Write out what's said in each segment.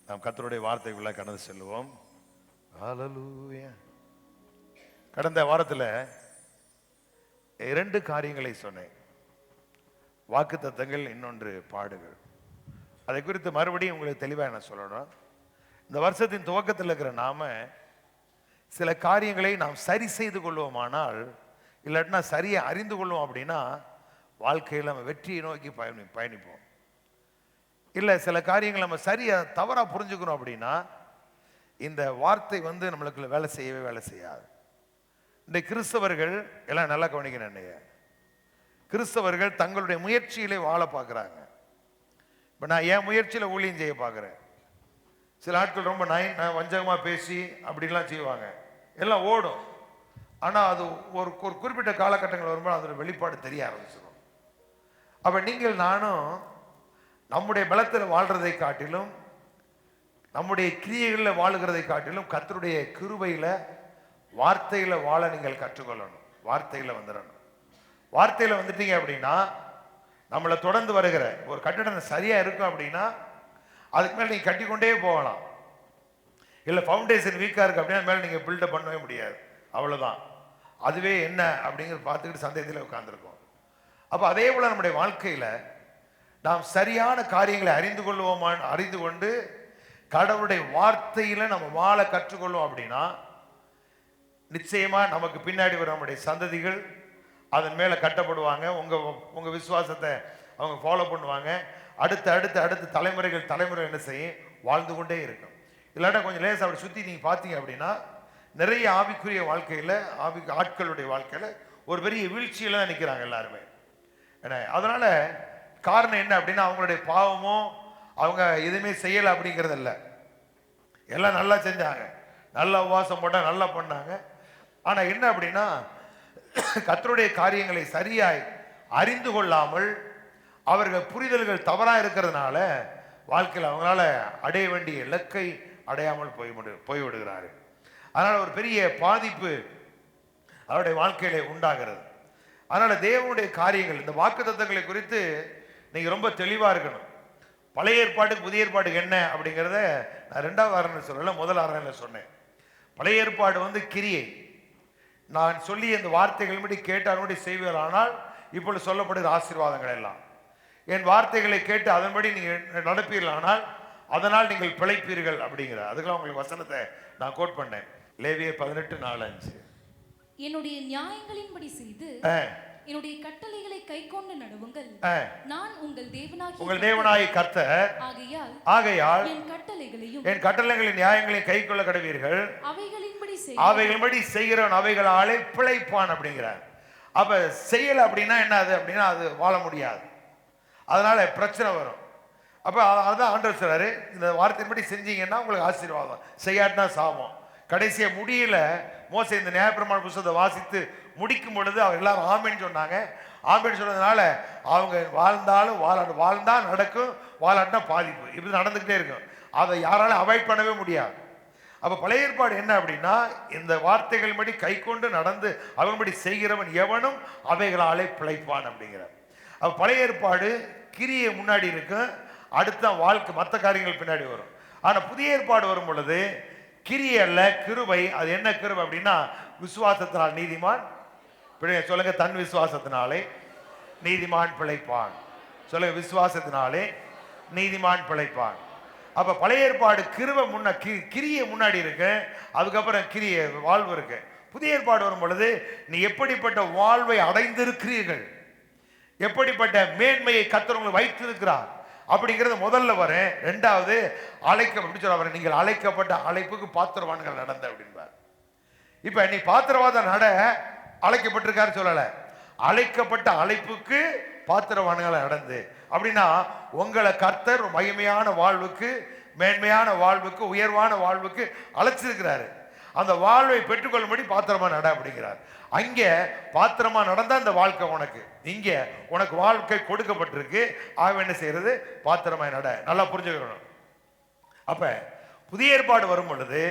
நாம் கர்த்தருடைய வார்த்தைக்குள்ள கடந்து செல்வோம். ஹல்லேலூயா. கடந்த வாரத்தில் 2 காரியங்களை சொன்னேன். வாக்குத்தத்தங்கள், இன்னொன்று பாடுகள். அதை குறித்து மறுபடியும் உங்களுக்கு தெளிவாக என்ன சொல்லணும். இந்த வருஷத்தின் துவக்கத்தில் இருக்கிற நாம சில காரியங்களை நாம் சரி செய்து கொள்வோமானால், இல்லாட்டினா சரியை அறிந்து கொள்வோம் அப்படின்னா வாழ்க்கையில் நம்ம வெற்றியை நோக்கி பயணிப்போம். இல்லை சில காரியங்கள் நம்ம சரியாக தவறாக புரிஞ்சுக்கணும் அப்படின்னா இந்த வார்த்தை நம்மளுக்கு வேலை செய்யாது. இந்த கிறிஸ்தவர்கள் எல்லாம் நல்லா கவனிக்கணும். கிறிஸ்தவர்கள் தங்களுடைய முயற்சியிலே வாழ பார்க்குறாங்க. இப்போ நான் என் முயற்சியில் ஊழியம் செய்ய பார்க்குறேன். சில ஆட்கள் ரொம்ப வஞ்சகமாக பேசி அப்படின்லாம் செய்வாங்க, எல்லாம் ஓடும். ஆனால் அது ஒரு குறிப்பிட்ட காலகட்டங்கள் வரும்போது அதோட வெளிப்பாடு தெரிய ஆரம்பிச்சிடும். அப்போ நீங்கள் நானும் நம்முடைய பலத்தில் வாழ்றதை காட்டிலும், நம்முடைய கிரியைகளில் வாழுகிறதை காட்டிலும் கர்த்தருடைய கிருபையில் வார்த்தையில் வாழ நீங்கள் கற்றுக்கொள்ளணும். வார்த்தையில் வந்துடணும். வார்த்தையில் வந்துட்டீங்க அப்படின்னா நம்மளை தொடர்ந்து வருகிற ஒரு கட்டிடம் சரியாக இருக்கும் அப்படின்னா அதுக்கு மேலே நீங்கள் கட்டிக்கொண்டே போகலாம். இல்லை ஃபவுண்டேஷன் வீக்காக இருக்குது அப்படின்னா மேலே நீங்கள் பில்டப் பண்ணவே முடியாது, அவ்வளோதான். அதுவே என்ன அப்படிங்கிறது பார்த்துக்கிட்டு சந்தேகத்தில் உட்காந்துருக்கோம். அப்போ அதே போல் நம்முடைய வாழ்க்கையில் நாம் சரியான காரியங்களை அறிந்து கொண்டு கடவுளுடைய வார்த்தையில் நம்ம வாழ கற்றுக்கொள்வோம் அப்படின்னா நிச்சயமாக நமக்கு பின்னாடி வர நம்முடைய சந்ததிகள் அதன் மேலே கட்டப்படுவாங்க. உங்கள் விசுவாசத்தை அவங்க ஃபாலோ பண்ணுவாங்க. அடுத்த தலைமுறைகள் என்ன செய்யும், வாழ்ந்து கொண்டே இருக்கும். இல்லாட்டா கொஞ்சம் லேசாக அப்படி சுற்றி நீங்கள் பார்த்தீங்க அப்படின்னா நிறைய ஆவிக்குரிய வாழ்க்கையில் ஆட்களுடைய வாழ்க்கையில் ஒரு பெரிய வீழ்ச்சியில் தான் நிற்கிறாங்க எல்லாருமே. ஏன்னா அதனால் காரணம் என்ன அப்படின்னா அவங்களுடைய பாவமோ அவங்க எதுவுமே செய்யலை அப்படிங்கிறது இல்லை. எல்லாம் நல்லா செஞ்சாங்க, நல்லா உபவாசம் போட்டால் நல்லா பண்ணாங்க. ஆனால் என்ன அப்படின்னா கர்த்தருடைய காரியங்களை சரியாய் அறிந்து கொள்ளாமல் அவர்கள் புரிதல்கள் தவறாக இருக்கிறதுனால வாழ்க்கையில் அவங்களால அடைய வேண்டிய இலக்கை அடையாமல் போய்விடுகிறார்கள். அதனால் ஒரு பெரிய பாதிப்பு அவருடைய வாழ்க்கையில உண்டாகிறது. அதனால் தேவனுடைய காரியங்கள், இந்த வாக்குத்தத்தங்களை குறித்து நீங்கள் ரொம்ப தெளிவாக இருக்கணும். பழைய ஏற்பாட்டுக்கு புதிய ஏற்பாட்டுக்கு என்ன அப்படிங்கிறத நான் 2வது ஆராதனையில் சொல்லலை, முதல் ஆராதனையில் சொன்னேன். பழைய ஏற்பாடு கிரியை. நான் சொல்லி இந்த வார்த்தைகள் படி கேட்டாலும் செய்வீர்களானால் இப்பொழுது சொல்லப்படுகிற ஆசீர்வாதங்கள் எல்லாம் என் வார்த்தைகளை கேட்டு அதன்படி நீங்கள் நடப்பீர்களானால் அதனால் நீங்கள் பிழைப்பீர்கள் அப்படிங்கிற அதுக்கெல்லாம் உங்களுக்கு வசனத்தை நான் கோட் பண்ணேன். லேவியர் 18:4-5. என்னுடைய நியாயங்களின்படி செய்து என்னுடைய கட்டளைகளை கைக்கொண்டு நடவுங்கள், நான் உங்கள் தேவனாகிய கர்த்தர் ஆகையால் என் கட்டளைகளின் நியாயங்களையும் கைக்கொள்ள கடவீர்கள், அவைகளின்படி செய்கிறவன் அவைகளாலே பிழைப்பான் அப்படிங்கிறார். அப்ப செய்யல அப்படின்னா என்ன அப்படின்னா அது வாழ முடியாது, அதனால பிரச்சனை வரும். அப்ப அதான் ஆண்டவர் சொல்றாரு, இந்த வார்த்தையின்படி செஞ்சீங்கன்னா உங்களுக்கு ஆசீர்வாதம், செய்யாட்டினா சாபம். கடைசியா முடியல மோசே இந்த நியாயப்பிரமாண புத்தகத்தை வாசித்து முடிக்கும் பொழுது அவங்க எல்லாரும் ஆமேன்னு சொன்னாங்க. ஆமேன்னு சொன்னதுனால அவங்க வாழ்ந்தா நடக்கும், வாழாட்டினா பாதிப்பு, இப்படி நடந்துகிட்டே இருக்கும். அதை யாராலும் அவாய்ட் பண்ணவே முடியாது. அப்ப பழைய ஏற்பாடு என்ன அப்படின்னா இந்த வார்த்தைகள் படி கை கொண்டு நடந்து அவன்படி செய்கிறவன் எவனும் அவைகளாலே பிழைப்பான் அப்படிங்கிறார். அப்ப பழைய ஏற்பாடு கிரியை முன்னாடி இருக்கும், அடுத்த வாழ்க்கை மற்ற காரியங்கள் பின்னாடி வரும். ஆனா புதிய ஏற்பாடு வரும் பொழுது கிரியை அல்ல, கிருபை. அது என்ன கிருபை அப்படின்னா விசுவாசத்தினால் நீதிமான் சொல்லுங்க, தன் விசுவாசத்தினாலே நீதிமான் பிழைப்பான். சொல்லுங்க, விசுவாசத்தினாலே நீதிமான் பிழைப்பான். அப்ப பழைய ஏற்பாடு கிருபை கிரியை முன்னாடி இருக்கு, அதுக்கப்புறம் கிரியை வாழ்வு இருக்கு. புதிய ஏற்பாடு வரும் பொழுது நீ எப்படிப்பட்ட வாழ்வை அடைந்திருக்கிறீர்கள், எப்படிப்பட்ட மேன்மையை கர்த்தர் உங்களுக்கு வைத்திருக்கிறார் அப்படிங்கிறது முதல்ல வரும். 2வது எப்படி சொல்ல நீங்கள் அழைக்கப்பட்ட அழைப்புக்கு பாத்திரவான்கள் நடந்த அப்படின்பார். இப்ப நீ பாத்திரவாத நட அழைக்கப்பட்டிருக்காரு சொல்லல, அழைக்கப்பட்ட அழைப்புக்கு பாத்திரவான்களை நடந்து அப்படின்னா உங்களை கர்த்தர் மகிமையான வாழ்வுக்கு, மேன்மையான வாழ்வுக்கு, உயர்வான வாழ்வுக்கு அழைச்சிருக்கிறாரு. அந்த வாழ்வை பெற்றுக்கொள்ளும்படி பாத்திரமா நட அப்படிங்கிறார். அங்க பாத்திரமா நடந்தா அந்த வாழ்க்கை உனக்கு, இங்க உனக்கு வாழ்க்கை கொடுக்கப்பட்டிருக்கு. ஆக என்ன செய்யறது, பாத்திரமா நட. நல்லா புரிஞ்சுக்கணும். அப்ப புதிய ஏற்பாடு வரும் பொழுது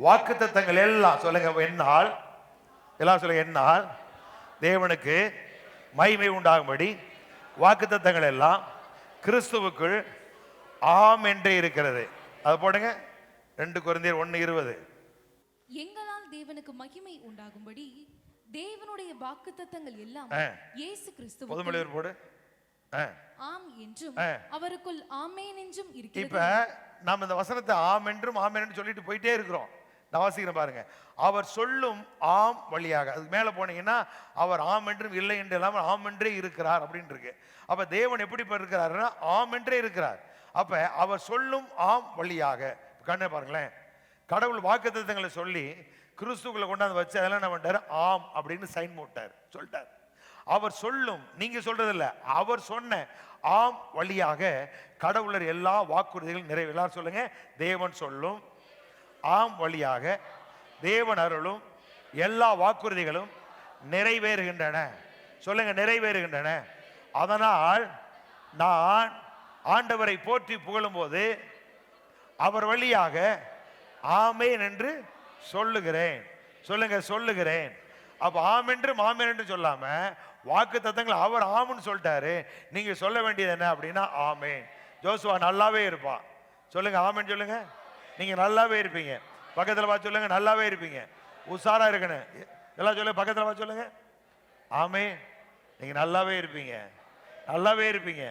வாக்குத்தத்தங்கள் எல்லாம் சொல்லுங்க, என்னால் எல்லாம் சொல்லுங்க, என்னால் தேவனுக்கு மகிமை உண்டாகும்படி வாக்குத்தத்தங்கள் எல்லாம் கிறிஸ்துவுக்குள் ஆம் என்றே இருக்கிறது. அதை போடுங்க. 2 கொரிந்தியர் 1:20. எங்களால் தேவனுக்கு மகிமை உண்டாகும்படி தேவனுடைய வாக்குத்தத்தங்கள் எல்லாம் இயேசு கிறிஸ்து பொதுமொழிவர் போடு. ஆம் என்றும் அவருக்குள் ஆமென் என்றும் இருக்கிறது. இப்ப நாம இந்த வசனத்தை ஆம் என்றும் ஆமென் என்று சொல்லிட்டு போயிட்டே இருக்கிறோம். நான் வாசிக்கிறேன் பாருங்க. அவர் சொல்லும் ஆம் வழியாக, அதுக்கு மேல போனீங்கன்னா அவர் ஆம் என்றும் இல்லை என்று இல்லாமல் ஆம் என்றே இருக்கிறார் அப்படின்னு இருக்கு. அப்ப தேவன் எப்படி இருக்கிறாருன்னா ஆம் என்றே இருக்கிறார். அப்ப அவர் சொல்லும் ஆம் வழியாக, கண்ணே பாருங்களேன், கடவுள் வாக்குத்தத்தங்களை சொல்லி கிறிஸ்துக்குள்ள கொண்டாந்து வச்சு அதெல்லாம் என்ன பண்ணிட்டாரு, ஆம் அப்படின்னு சைன் போட்டார், சொல்லிட்டார். அவர் சொல்லும், நீங்க சொல்றது இல்ல, அவர் சொன்ன ஆம் வழியாக கடவுளர் எல்லா வாக்குறுதிகளும் நிறைவு. எல்லாரும் சொல்லுங்க, தேவன் சொல்லும் ஆம் வழியாக தேவன் அருளும் எல்லா வாக்குறுதிகளும் நிறைவேறுகின்றன. சொல்லுங்க, நிறைவேறுகின்றன. அதனால் நான் ஆண்டவரை போற்றி புகழும் போது அவர் வழியாக ஆமேன் என்று சொல்லுகிறேன். சொல்லுங்க, சொல்லுகிறேன். அப்ப ஆம் என்று ஆமென் என்று சொல்லாம வாக்கு தத்தங்கள் அவர் ஆமுன்னு சொல்லிட்டாரு. நீங்க சொல்ல வேண்டியது என்ன அப்படின்னா ஆமேன். ஜோசுவா நல்லாவே இருப்பான். சொல்லுங்க, ஆமேன் சொல்லுங்க. நீங்க நல்லாவே இருப்பீங்க. பக்கத்துல பார்த்து சொல்லுங்க, நல்லாவே இருப்பீங்க. உஷாரா இருக்கணும். எல்லாம் சொல்லுங்க, பக்கத்துல பார்த்து சொல்லுங்க, ஆமேன். நீங்க நல்லாவே இருப்பீங்க, நல்லாவே இருப்பீங்க.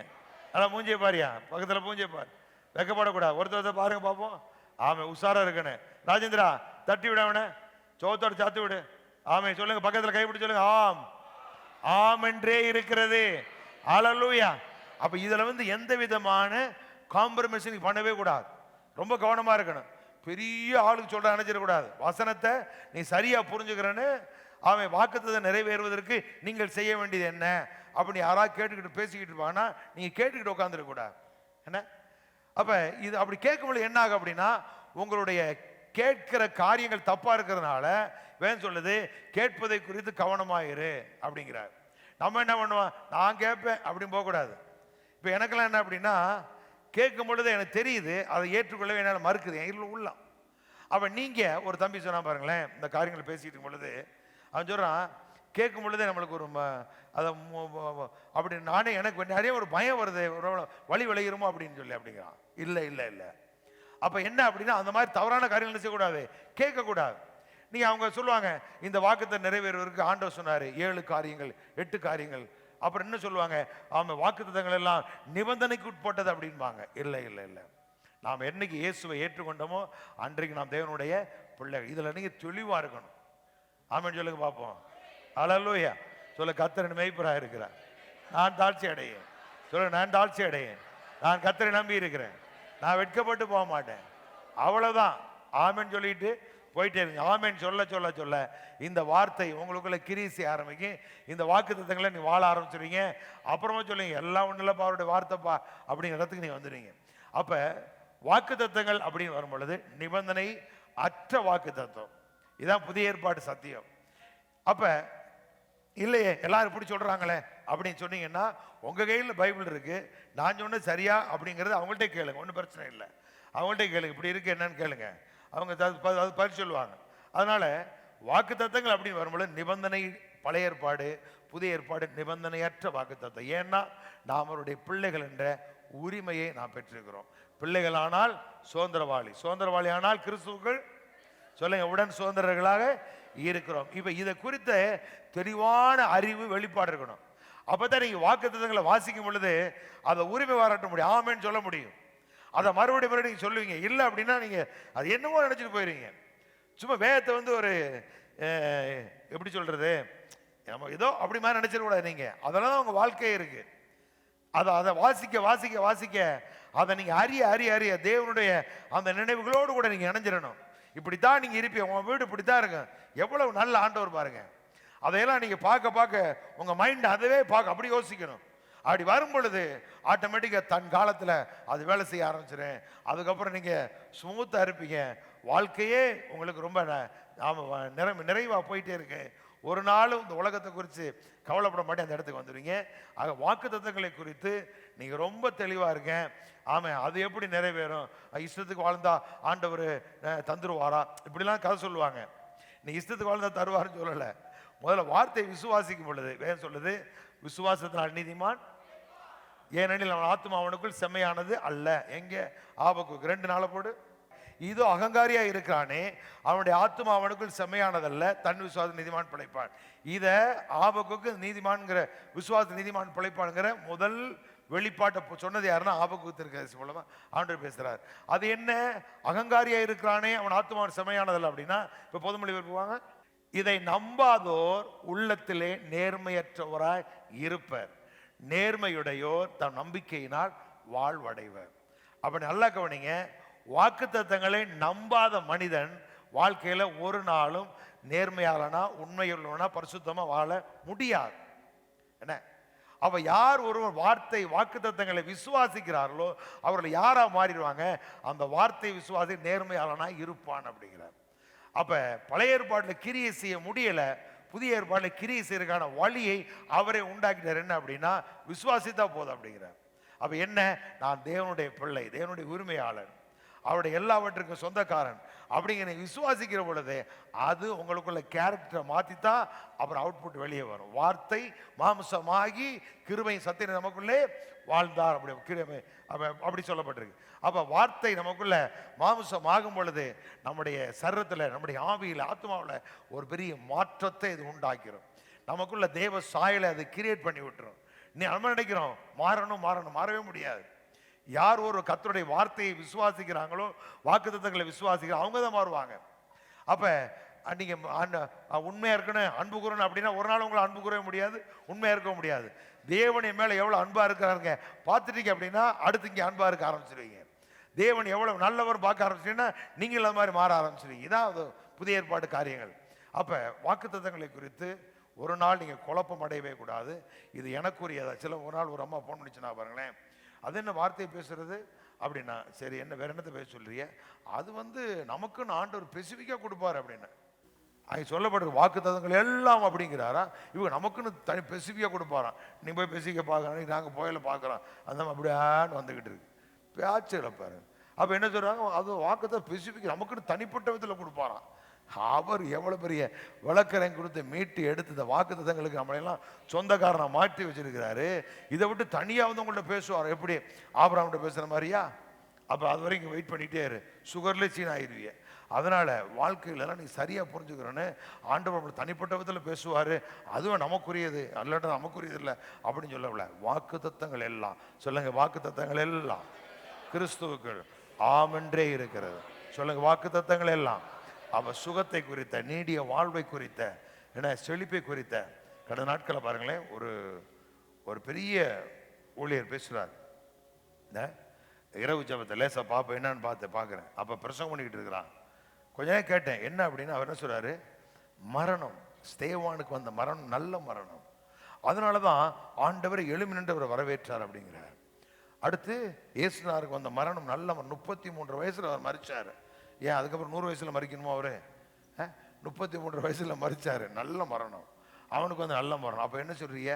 அதான் மூஞ்சிய பாரியா, பக்கத்துல மூஞ்சிய பாரு, வெக்கப்படக்கூடாது. ஒருத்தர் பாருங்க பார்ப்போம். ஆமே, உஷாரா இருக்கணும். ராஜேந்திரா தட்டி விட அவனை, சோத்தோட சாத்து விடு. ஆமே சொல்லுங்க, பக்கத்துல கைப்பிடி சொல்லுங்க, ஆம் ஆம் என்றே இருக்கிறது. ஹல்லேலூயா. அப்ப இதுல எந்த விதமான காம்ப்ரமைசிங் பண்ணவே கூடாது. ரொம்ப கவனமா இருக்கணும். பெரிய ஆளுக்கு சொல்ற நினைச்சிடக்கூடாது. வசனத்தை நீ சரியா புரிஞ்சுக்கிறன்னு அவன் வாக்குத்தத்தை நிறைவேறுவதற்கு நீங்கள் செய்ய வேண்டியது என்ன அப்படி யாராவது கேட்டுக்கிட்டு பேசிக்கிட்டு இருப்பாங்கன்னா நீங்க கேட்டுக்கிட்டு உட்காந்துருக்க என்ன. அப்ப இது அப்படி கேட்கும்போது என்ன ஆகும் அப்படின்னா, உங்களுடைய கேட்கிற காரியங்கள் தப்பா இருக்கிறதுனால வேன் சொல்லுது, கேட்பதை குறித்து கவனமாயிரு அப்படிங்கிறார். நம்ம என்ன பண்ணுவோம், நான் கேட்பேன் அப்படின்னு போகக்கூடாது. இப்போ எனக்கெல்லாம் என்ன அப்படின்னா, கேட்கும் பொழுது எனக்கு தெரியுது, அதை ஏற்றுக்கொள்ளவே என்னால் மறுக்குது, என் உள்ளம். அப்போ நீங்கள் ஒரு தம்பி சொன்னா பாருங்களேன், இந்த காரியங்களை பேசிட்டு இருக்கும் பொழுது அவன் சொல்கிறான், கேட்கும் பொழுதே நம்மளுக்கு ஒரு அதை அப்படி நானே எனக்கு நிறைய ஒரு பயம் வருது, ஒரு வழி விளையிருமோ அப்படின்னு சொல்லி அப்படிங்கிறான். இல்லை இல்லை இல்லை. அப்போ என்ன அப்படின்னா, அந்த மாதிரி தவறான காரியங்கள் செய்யக்கூடாது, கேட்கக்கூடாது. நீங்கள் அவங்க சொல்லுவாங்க, இந்த வாக்குத்தை நிறைவேறுவதற்கு ஆண்டவர் சொன்னார் 7 காரியங்கள் 8 காரியங்கள். அப்புறம் என்ன சொல்லுவாங்க, ஆமாம் வாக்குத்தத்தங்கள் எல்லாம் நிபந்தனைக்கு உட்பட்டது அப்படின்பாங்க. இல்லை இல்லை இல்லை. நாம் என்னைக்கு இயேசுவை ஏற்றுக்கொண்டோமோ அன்றைக்கு நாம் தேவனுடைய பிள்ளைகள். இதில் நீங்கள் தெளிவாக இருக்கணும். ஆமென் சொல்லுங்க பார்ப்போம். ஹல்லேலூயா. சொல்ல, கர்த்தர் மேய்ப்பராக இருக்கிறார், நான் தாழ்ச்சி அடையேன். சொல்ல, நான் தாழ்ச்சி அடையேன், நான் கர்த்தரை நம்பி இருக்கிறேன், நான் வெட்கப்பட்டு போக மாட்டேன். அவ்வளவுதான். ஆமென் சொல்லிட்டு போயிட்டே இருங்க. ஆமென் சொல்ல சொல்ல சொல்ல இந்த வார்த்தை உங்களுக்குள்ள கிரீசி ஆரம்பிக்கும். இந்த வாக்குத்தத்தங்களை நீ வாழ ஆரம்பிச்சிருவீங்க. அப்புறமா சொல்லுங்க, எல்லாம் ஒன்றும் இல்லைப்பா அவருடைய வார்த்தைப்பா அப்படிங்கிற இடத்துக்கு நீ வந்துடுவீங்க. அப்ப வாக்குத்தத்தங்கள் அப்படின்னு வரும் பொழுது நிபந்தனை அற்ற வாக்குத்தத்தம், இதான் புதிய ஏற்பாடு சத்தியம். அப்ப இல்லையே எல்லாரும் இப்படி சொல்றாங்களே அப்படின்னு சொன்னீங்கன்னா, உங்க கையில் பைபிள் இருக்கு, நான் சொன்னது சரியா அப்படிங்கிறது அவங்கள்ட்ட கேளுங்க, ஒன்றும் பிரச்சனை இல்லை. அவங்கள்ட்ட கேளுங்க, இப்படி இருக்கு என்னன்னு கேளுங்க, அவங்க அது பரிசு சொல்லுவாங்க. அதனால வாக்கு தத்தங்கள் அப்படின்னு வரும்போது நிபந்தனை பழைய ஏற்பாடு, புதிய ஏற்பாடு நிபந்தனையற்ற வாக்கு தத்தம். ஏன்னா நாம் அவருடைய பிள்ளைகள் என்ற உரிமையை நாம் பெற்றிருக்கிறோம். பிள்ளைகளானால் சுதந்திரவாளி, சுதந்திரவாளி ஆனால் கிறிஸ்துவுக்குள் சொல்லுங்க உடன் சுதந்திரர்களாக இருக்கிறோம். இப்ப இதை குறித்த தெளிவான அறிவு வெளிப்பாடு இருக்கணும். அப்பதான் நீங்க வாக்குத்தத்தங்களை வாசிக்கும் பொழுது அதை உரிமை பாராட்ட முடியும், ஆமென்னு சொல்ல முடியும். அதை மறுபடியும் நீங்க சொல்லுவீங்க. இல்லை அப்படின்னா நீங்க அது என்னமோ நினைச்சிட்டு போயிருவீங்க. சும்மா வேதத்தை ஒரு எப்படி சொல்றது, ஏதோ அப்படி மாதிரி நினைச்சிடக்கூடாது. நீங்க அதெல்லாம் உங்க வாழ்க்கையே இருக்கு. அதை வாசிக்க வாசிக்க வாசிக்க அதை நீங்க அறிய அறிய அறிய தேவனுடைய அந்த நினைவுகளோடு கூட நீங்க இணைஞ்சிடணும். இப்படித்தான் நீங்க இருப்பீங்க, உங்க வீடு இப்படித்தான் இருக்கும். எவ்வளவு நல்ல ஆண்டவர் பாருங்க. அதையெல்லாம் நீங்க பார்க்க பார்க்க உங்க மைண்ட் அதவே பார்க்க அப்படி யோசிக்கணும். அப்படி வரும் பொழுது ஆட்டோமேட்டிக்கா தன் காலத்துல அது வேலை செய்ய ஆரம்பிச்சிடும். அதுக்கப்புறம் நீங்க ஸ்மூத்தா இருப்பீங்க. வாழ்க்கையே உங்களுக்கு ரொம்ப நிறைவா போயிட்டே இருக்கு. ஒரு நாளும் இந்த உலகத்தை குறித்து கவலைப்பட மாட்டேன், அந்த இடத்துக்கு வந்துடுவீங்க. ஆக வாக்கு தத்தங்களை குறித்து நீங்க ரொம்ப தெளிவா இருங்க. ஆமா, அது எப்படி நிறைவேறும், இஷ்டத்துக்கு வாழ்ந்தா ஆண்டவர் தந்துருவாரா இப்படிலாம் கதை சொல்லுவாங்க. நீ இஷ்டத்துக்கு வாழ்ந்தா தருவாருன்னு சொல்லல. முதல்ல வார்த்தை விசுவாசிக்கும் பொழுது வேதம் சொல்லுது, விசுவாசத்தினால் நீதிமான் ஏனெனில் அவன் ஆத்துமா அவனுக்குள் செம்மையானது அல்ல. எங்க ஆபக்குக்கு 2 போடு. இதோ அகங்காரியா இருக்கிறானே, அவனுடைய ஆத்துமா அவனுக்குள் செம்மையானதல்ல, தன் விசுவாச நீதிமான் பிழைப்பான். இத ஆபக்குக்கு நீதிமான்கிற விசுவாச நீதிமான் பிழைப்பான்ங்கிற முதல் வெளிப்பாட்டை சொன்னது யாருன்னா ஆபக்குக்கு தீர்க்கதரிசி மூலமா ஆண்டவர் பேசுறார். அது என்ன? அகங்காரியா இருக்கிறானே அவன் ஆத்துமா செம்மையானதல்ல அப்படின்னா, இப்ப பொதுமொழி வருவாங்க, இதை நம்பாதோர் உள்ளத்திலே நேர்மையற்றவராய் இருப்பர், நேர்மையுடையோர் தம் நம்பிக்கையினால் வாழ்வடைவர். அப்ப நல்லா கவனிங்க, வாக்குத்தத்தங்களை நம்பாத மனிதன் வாழ்க்கையில ஒரு நாளும் நேர்மையாளனா உண்மையுள்ளவனா பரிசுத்தமா வாழ முடியாது. என்ன? அவ யார் ஒருவர் வாக்குத்தத்தங்களை விசுவாசிக்கிறார்களோ அவர்கள் யாரா மாறிடுவாங்க? அந்த வார்த்தை விசுவாசி நேர்மையாளனா இருப்பான் அப்படிங்கிறார். அப்ப பழைய ஏற்பாட்டில் கிரியை செய்ய முடியல, புதிய ஏற்பாட்டில் கிரியை செய்யறதுக்கான வழியை அவரே உண்டாக்கிட்டார். என்ன அப்படின்னா, விசுவாசித்தா போதும் அப்படிங்கிறார். அப்ப என்ன? நான் தேவனுடைய பிள்ளை, தேவனுடைய உரிமையாளர், அவருடைய எல்லாவற்றுக்கும் சொந்தக்காரன் அப்படிங்கிற விசுவாசிக்கிற பொழுது அது உங்களுக்குள்ள கேரக்டரை மாற்றித்தான் அப்புறம் அவுட்புட் வெளியே வரும். வார்த்தை மாம்சமாகி கிருபையின் சத்தியம் நமக்குள்ளே வாழ்ந்தார் அப்படி கிருபை அப்படி சொல்லப்பட்டிருக்கு. அப்போ வார்த்தை நமக்குள்ள மாம்சம் ஆகும் பொழுது நம்முடைய சரீரத்தில், நம்முடைய ஆவியில், ஆத்மாவில் ஒரு பெரிய மாற்றத்தை இது உண்டாக்கிறோம். நமக்குள்ள தேவ சாயலை அது கிரியேட் பண்ணி விட்டுரும். நம்ம நினைக்கிறோம் மாறணும் மாறணும், மாறவே முடியாது. யார் ஒரு கர்த்தருடைய வார்த்தையை விசுவாசிக்கிறாங்களோ, வாக்குத்தத்தங்களை விசுவாசிக்கிறாங்க, அவங்க தான் மாறுவாங்க. அப்ப நீங்க உண்மையா இருக்கணும், அன்பு கூறணும் அப்படின்னா ஒரு நாள் உங்களை அன்பு கூறவே முடியாது, உண்மையா இருக்க முடியாது. தேவன் என் மேல எவ்வளவு அன்பா இருக்கிறாருங்க பார்த்துட்டீங்க அப்படின்னா அடுத்து இங்க அன்பா இருக்க ஆரம்பிச்சிருவீங்க. தேவன் எவ்வளவு நல்லவர் பார்க்க ஆரம்பிச்சிட்டீங்கன்னா நீங்கள் அது மாதிரி மாற ஆரம்பிச்சிருவீங்க. இதான் அது புதிய ஏற்பாடு காரியங்கள். அப்ப வாக்குத்தத்தங்களை குறித்து ஒரு நாள் நீங்க குழப்பம் அடையவே கூடாது. இது எனக்குரியதா. சில ஒரு நாள் ஒரு அம்மா போன் பண்ணிச்சுன்னா பாருங்களேன், அது என்ன வார்த்தையை பேசுறது அப்படின்னா, சரி என்ன வேற என்னத்தை பேச சொல்றிய, அது நமக்குன்னு ஆண்டவர் ஸ்பெசிஃபிக்காக கொடுப்பாரு அப்படின்னு அது சொல்லப்படுற வாக்குத்தத்தங்கள் எல்லாம் அப்படிங்கிறாரா, இவங்க நமக்குன்னு தனி ஸ்பெசிஃபிக்காக கொடுப்பாராம். நீ போய் ஸ்பெசிஃபிக்காக பார்க்கணும், நாங்கள் போயில பார்க்குறோம், அந்த அப்படியான்னு வந்துக்கிட்டு இருக்கு பேச்சு இழப்பாரு. அப்போ என்ன சொல்றாங்க, அது வாக்குத்த ஸ்பெசிஃபிக் நமக்குன்னு தனிப்பட்ட விதத்தில் கொடுப்பாராம். அவர் எவ்வளவு பெரிய விளக்கரையும் கொடுத்து மீட்டு எடுத்து இந்த வாக்குத்தத்தங்களுக்கு நம்மளையெல்லாம் சொந்தக்காரனை மாற்றி வச்சிருக்கிறாரு. இதை விட்டு தனியாக உங்கள்கிட்ட பேசுவார். எப்படி ஆபிரகாம்கிட்ட பேசுகிற மாதிரியா? அப்போ அது வரைக்கும் வெயிட் பண்ணிகிட்டே இரு, சுகர்லேயே சீன் ஆயிடுவிய. அதனால் வாழ்க்கையிலலாம் நீ சரியாக புரிஞ்சுக்கிறோன்னு ஆண்டவர் தனிப்பட்ட விதத்தில் பேசுவார். அதுவும் நமக்குரியது அல்லாட்ட நமக்குரியது இல்லை அப்படின்னு சொல்லவில்லை. வாக்குத்தத்தங்கள் எல்லாம் சொல்லுங்க, வாக்குத்தத்தங்கள் எல்லாம் கிறிஸ்துவுக்கு ஆமென்றே இருக்கிறது. சொல்லுங்க, வாக்குத்தத்தங்கள் எல்லாம் அவ சுகத்தை குறித்த, நீடிய வாழ்வை குறித்த, என்ன செழிப்பை குறித்த. கடந்த நாட்களை பாருங்களேன், ஒரு பெரிய ஊழியர் பேசுகிறார். இரவு ஜபத்தை லேசா பார்ப்பேன், என்னன்னு பார்க்குறேன். அப்போ பிரசங்கம் பண்ணிக்கிட்டு இருக்கிறான். கொஞ்ச நேரம் கேட்டேன் என்ன அப்படின்னு. அவர் என்ன சொல்றாரு, மரணம், ஸ்தேவானுக்கு வந்த மரணம் நல்ல மரணம், அதனால தான் ஆண்டவர் எழுமி நின்று அவரை வரவேற்றார் அப்படிங்கிறார். அடுத்து இயேசுநாதருக்கு வந்த மரணம் நல்ல 33 வயசுல அவர் மரிச்சார். ஏன் அதுக்கப்புறம் 100 வயசுல மறிக்கணுமோ? அவரு 33 வயசுல மறிச்சாரு, நல்ல மரணம். அவனுக்கு நல்ல மரணம். அப்ப என்ன சொல்றீங்க,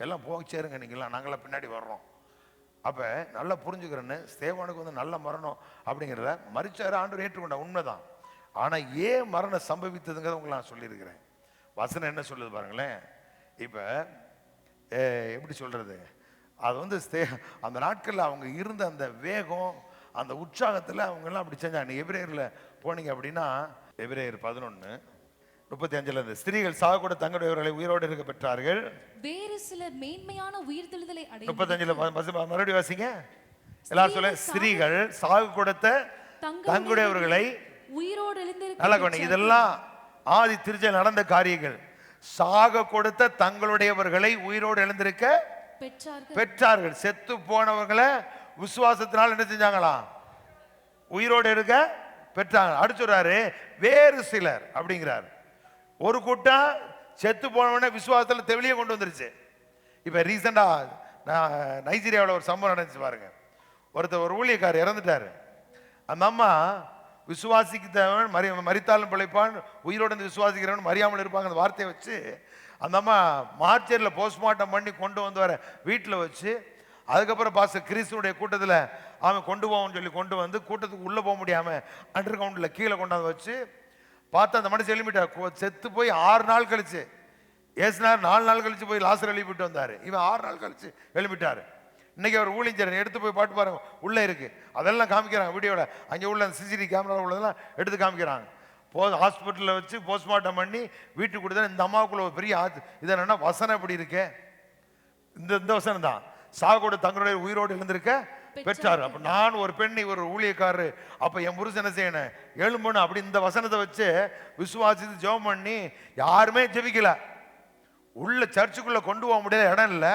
எல்லாம் போச்சேருங்க நீங்களாம், நாங்களாம் பின்னாடி வர்றோம். அப்ப நல்லா புரிஞ்சுக்கிறேன்னு, ஸ்தேவானுக்கு நல்ல மரணம் அப்படிங்கிறத மரிச்சாரு, ஆண்டவர் ஏற்றுக்கொண்ட உண்மைதான். ஆனா ஏன் மரணம் சம்பவித்ததுங்கிறத உங்களுக்கு நான் சொல்லியிருக்கிறேன். வசனம் என்ன சொல்லுது பாருங்களேன். இப்ப எப்படி சொல்றது, அது அந்த நாட்கள்ல அவங்க இருந்த அந்த வேகம், அந்த உற்சாகத்தில் அவங்க எல்லாம் அப்படி செஞ்சாங்க. எபிரேயர்ல போனீங்க அப்படின்னா, எபிரேயர் 11:35 இந்த ஸ்திரீகள் சாக கூட தங்களுடையவர்களை உயிரோடு இருக்க பெற்றார்கள், வேறு சிலர் மேன்மையான உயிர்த்தெழுதலை அடைந்தார்கள். 35 மறுபடியும் வாசிங்க எல்லாரும். சொல்ல, ஸ்திரீகள் சாக கொடுத்த தங்களுடையவர்களை உயிரோடு எழுந்திருக்க. இதெல்லாம் ஆதி திருச்சபையில் நடந்த காரியங்கள். சாக கொடுத்த தங்களுடையவர்களை உயிரோடு எழுந்திருக்க பெற்றார்கள். செத்து போனவர்களை விசுவாசத்தினால் என்ன செஞ்சாங்களா, உயிரோடு இருக்க பெற்றாங்க. அடுத்துறாரு வேறு சிலர் அப்படிங்கிறார். ஒரு கூட்டம் செத்து போனவன விசுவாசத்தில் தெளிய கொண்டு வந்துருச்சு. இப்ப ரீசெண்டா நைஜீரியாவில் ஒரு சம்பவம் நடந்துச்சு பாருங்க. ஒரு ஊழியக்காரர் இறந்துட்டாரு. அந்த அம்மா விசுவாசிக்கிறவன் மரித்தாலும் பிழைப்பான், உயிரோடு வந்து விசுவாசிக்கிறவன் மறியாமல் இருப்பாங்க. அந்த வார்த்தையை வச்சு அந்த அம்மா மார்ச்சரில் போஸ்ட்மார்ட்டம் பண்ணி கொண்டு வந்து வர வீட்டில் வச்சு, அதுக்கப்புறம் பாஸ்டர் கிறிஸ்துவனுடைய கூட்டத்தில் அவன் கொண்டு போவோம்னு சொல்லி கொண்டு வந்து கூட்டத்துக்கு உள்ளே போக முடியாமல் அண்டர் கிரவுண்டில் கீழே கொண்டாந்து வச்சு பார்த்தா அந்த மனுஷன் எழுப்பிட்டார். செத்து போய் 6 நாள் கழிச்சு, ஏசுனார் 4 நாள் கழிச்சு போய் லாசர் எழுப்பிட்டு வந்தார். இவன் 6 நாள் கழிச்சு எழுப்பிட்டார். இன்னைக்கு அவர் ஊழியர் எடுத்து போய் பாட்டு பாருங்க, உள்ளே இருக்கு, அதெல்லாம் காமிக்கிறாங்க வீடியோவில். அங்கே உள்ள சிசிடிவி கேமரா உள்ளதெல்லாம் எடுத்து காமிக்கிறாங்க. ஹாஸ்பிட்டலில் வச்சு போஸ்ட்மார்ட்டம் பண்ணி வீட்டுக்கு கொடுத்தா இந்த அம்மாவுக்குள்ள ஒரு பெரிய இது என்னன்னா வசனம் எப்படி இருக்கு, இந்த வசனம் தான், சாகோடு தங்களுடைய உயிரோடு எழுந்திருக்க பெற்றார். அப்ப நான் ஒரு பெண்ணை ஒரு ஊழியக்காரரு, அப்ப என் புருஷன் என்ன செய்யணும், எழும்பணும். அப்படி இந்த வசனத்தை வச்சு விசுவாசித்து ஜெபம் பண்ணி யாருமே ஜெபிக்கல. உள்ள சர்ச்சுக்குள்ள கொண்டு போக முடியாத இடம் இல்லை.